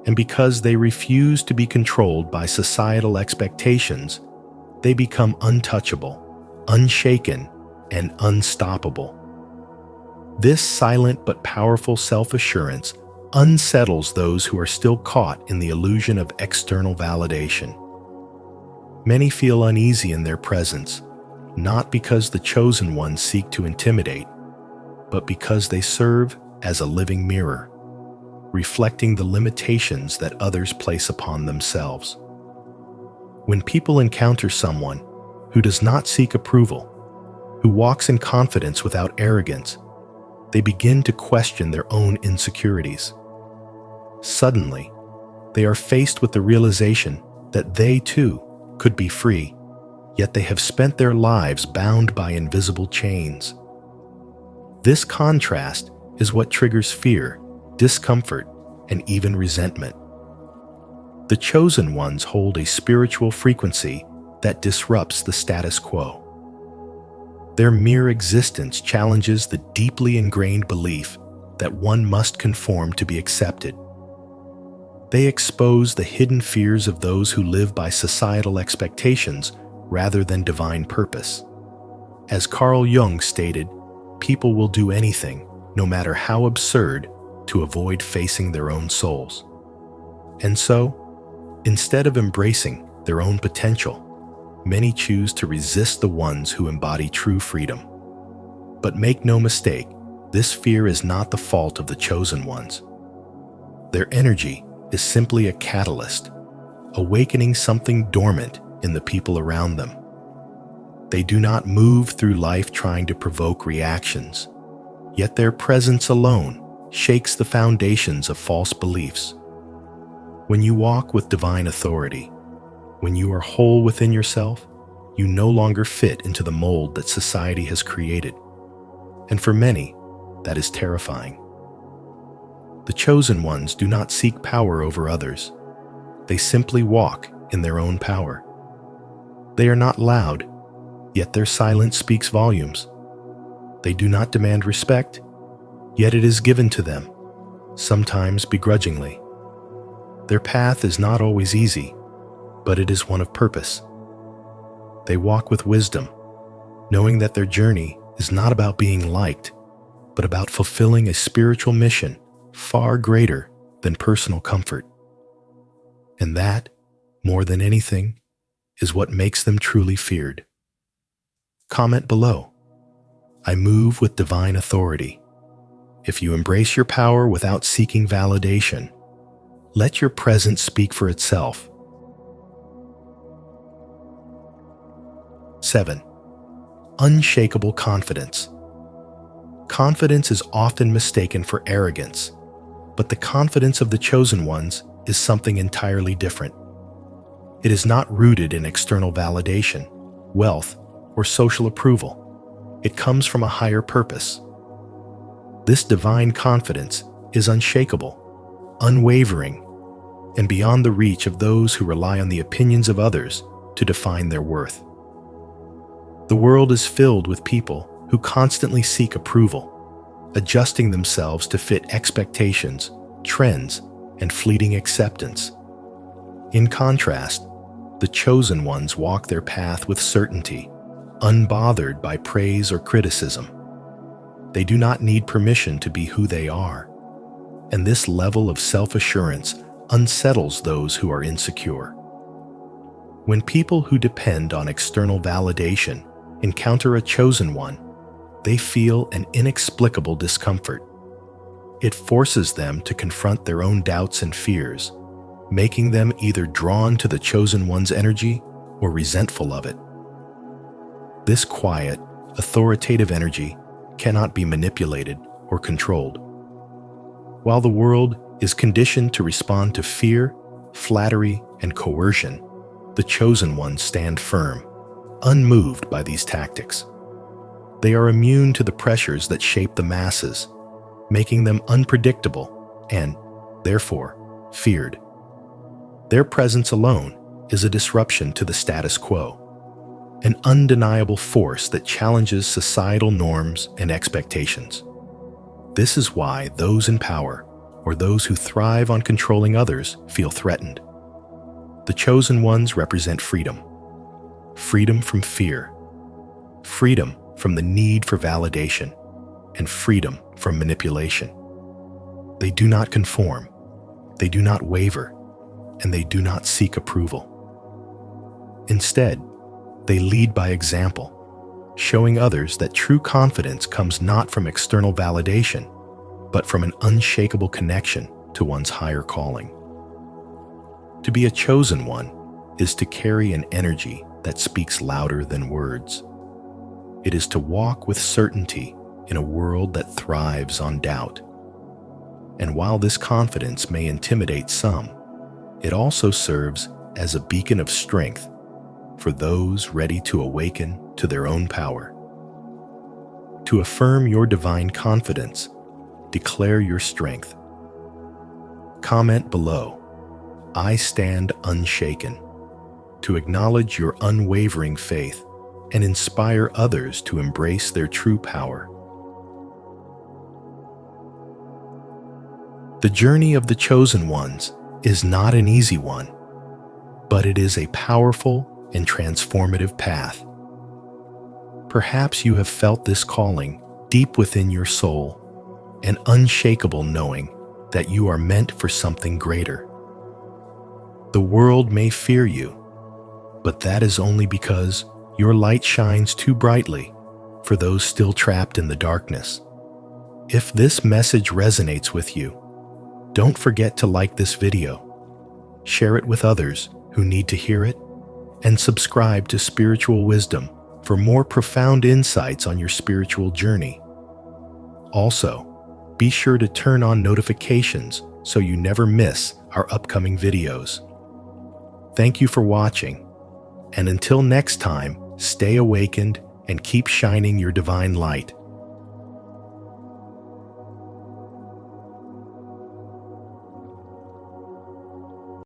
and because they refuse to be controlled by societal expectations, they become untouchable, unshaken, and unstoppable. This silent but powerful self-assurance unsettles those who are still caught in the illusion of external validation. Many feel uneasy in their presence, not because the chosen ones seek to intimidate, but because they serve as a living mirror, reflecting the limitations that others place upon themselves. When people encounter someone who does not seek approval, who walks in confidence without arrogance, they begin to question their own insecurities. Suddenly, they are faced with the realization that they too could be free, yet they have spent their lives bound by invisible chains. This contrast is what triggers fear, discomfort, and even resentment. The chosen ones hold a spiritual frequency that disrupts the status quo. Their mere existence challenges the deeply ingrained belief that one must conform to be accepted. They expose the hidden fears of those who live by societal expectations rather than divine purpose. As Carl Jung stated, people will do anything, no matter how absurd, to avoid facing their own souls. And so, instead of embracing their own potential, many choose to resist the ones who embody true freedom. But make no mistake, this fear is not the fault of the chosen ones. Their energy is simply a catalyst, awakening something dormant in the people around them. They do not move through life trying to provoke reactions, yet their presence alone shakes the foundations of false beliefs. When you walk with divine authority, when you are whole within yourself, you no longer fit into the mold that society has created. And for many, that is terrifying. The chosen ones do not seek power over others. They simply walk in their own power. They are not loud, yet their silence speaks volumes. They do not demand respect, yet it is given to them, sometimes begrudgingly. Their path is not always easy, but it is one of purpose. They walk with wisdom, knowing that their journey is not about being liked, but about fulfilling a spiritual mission far greater than personal comfort. And that, more than anything, is what makes them truly feared. Comment below. I move with divine authority. If you embrace your power without seeking validation, Let your presence speak for itself. 7. Unshakable confidence. Confidence is often mistaken for arrogance, but the confidence of the chosen ones is something entirely different. It is not rooted in external validation, wealth, or social approval. It comes from a higher purpose. This divine confidence is unshakable, unwavering, and beyond the reach of those who rely on the opinions of others to define their worth. The world is filled with people who constantly seek approval, adjusting themselves to fit expectations, trends, and fleeting acceptance. In contrast, the chosen ones walk their path with certainty, unbothered by praise or criticism. They do not need permission to be who they are, and this level of self-assurance unsettles those who are insecure. When people who depend on external validation encounter a chosen one, they feel an inexplicable discomfort. It forces them to confront their own doubts and fears, making them either drawn to the chosen one's energy or resentful of it. This quiet, authoritative energy cannot be manipulated or controlled. While the world is conditioned to respond to fear, flattery, and coercion, the chosen ones stand firm, unmoved by these tactics. They are immune to the pressures that shape the masses, making them unpredictable and, therefore, feared. Their presence alone is a disruption to the status quo, an undeniable force that challenges societal norms and expectations. This is why those in power, or those who thrive on controlling others, feel threatened. The chosen ones represent freedom. Freedom from fear. Freedom from the need for validation. And freedom from manipulation. They do not conform. They do not waver. And they do not seek approval. Instead, they lead by example, showing others that true confidence comes not from external validation, but from an unshakable connection to one's higher calling. To be a chosen one is to carry an energy that speaks louder than words. It is to walk with certainty in a world that thrives on doubt. And while this confidence may intimidate some, it also serves as a beacon of strength for those ready to awaken to their own power. To affirm your divine confidence, declare your strength. Comment below, "I stand unshaken," to acknowledge your unwavering faith and inspire others to embrace their true power. The journey of the chosen ones is not an easy one, but it is a powerful and transformative path. Perhaps you have felt this calling deep within your soul, an unshakable knowing that you are meant for something greater. The world may fear you, but that is only because your light shines too brightly for those still trapped in the darkness. If this message resonates with you, don't forget to like this video, share it with others who need to hear it, and subscribe to Spiritual Wisdom for more profound insights on your spiritual journey. Also, be sure to turn on notifications so you never miss our upcoming videos. Thank you for watching, and until next time, stay awakened and keep shining your divine light.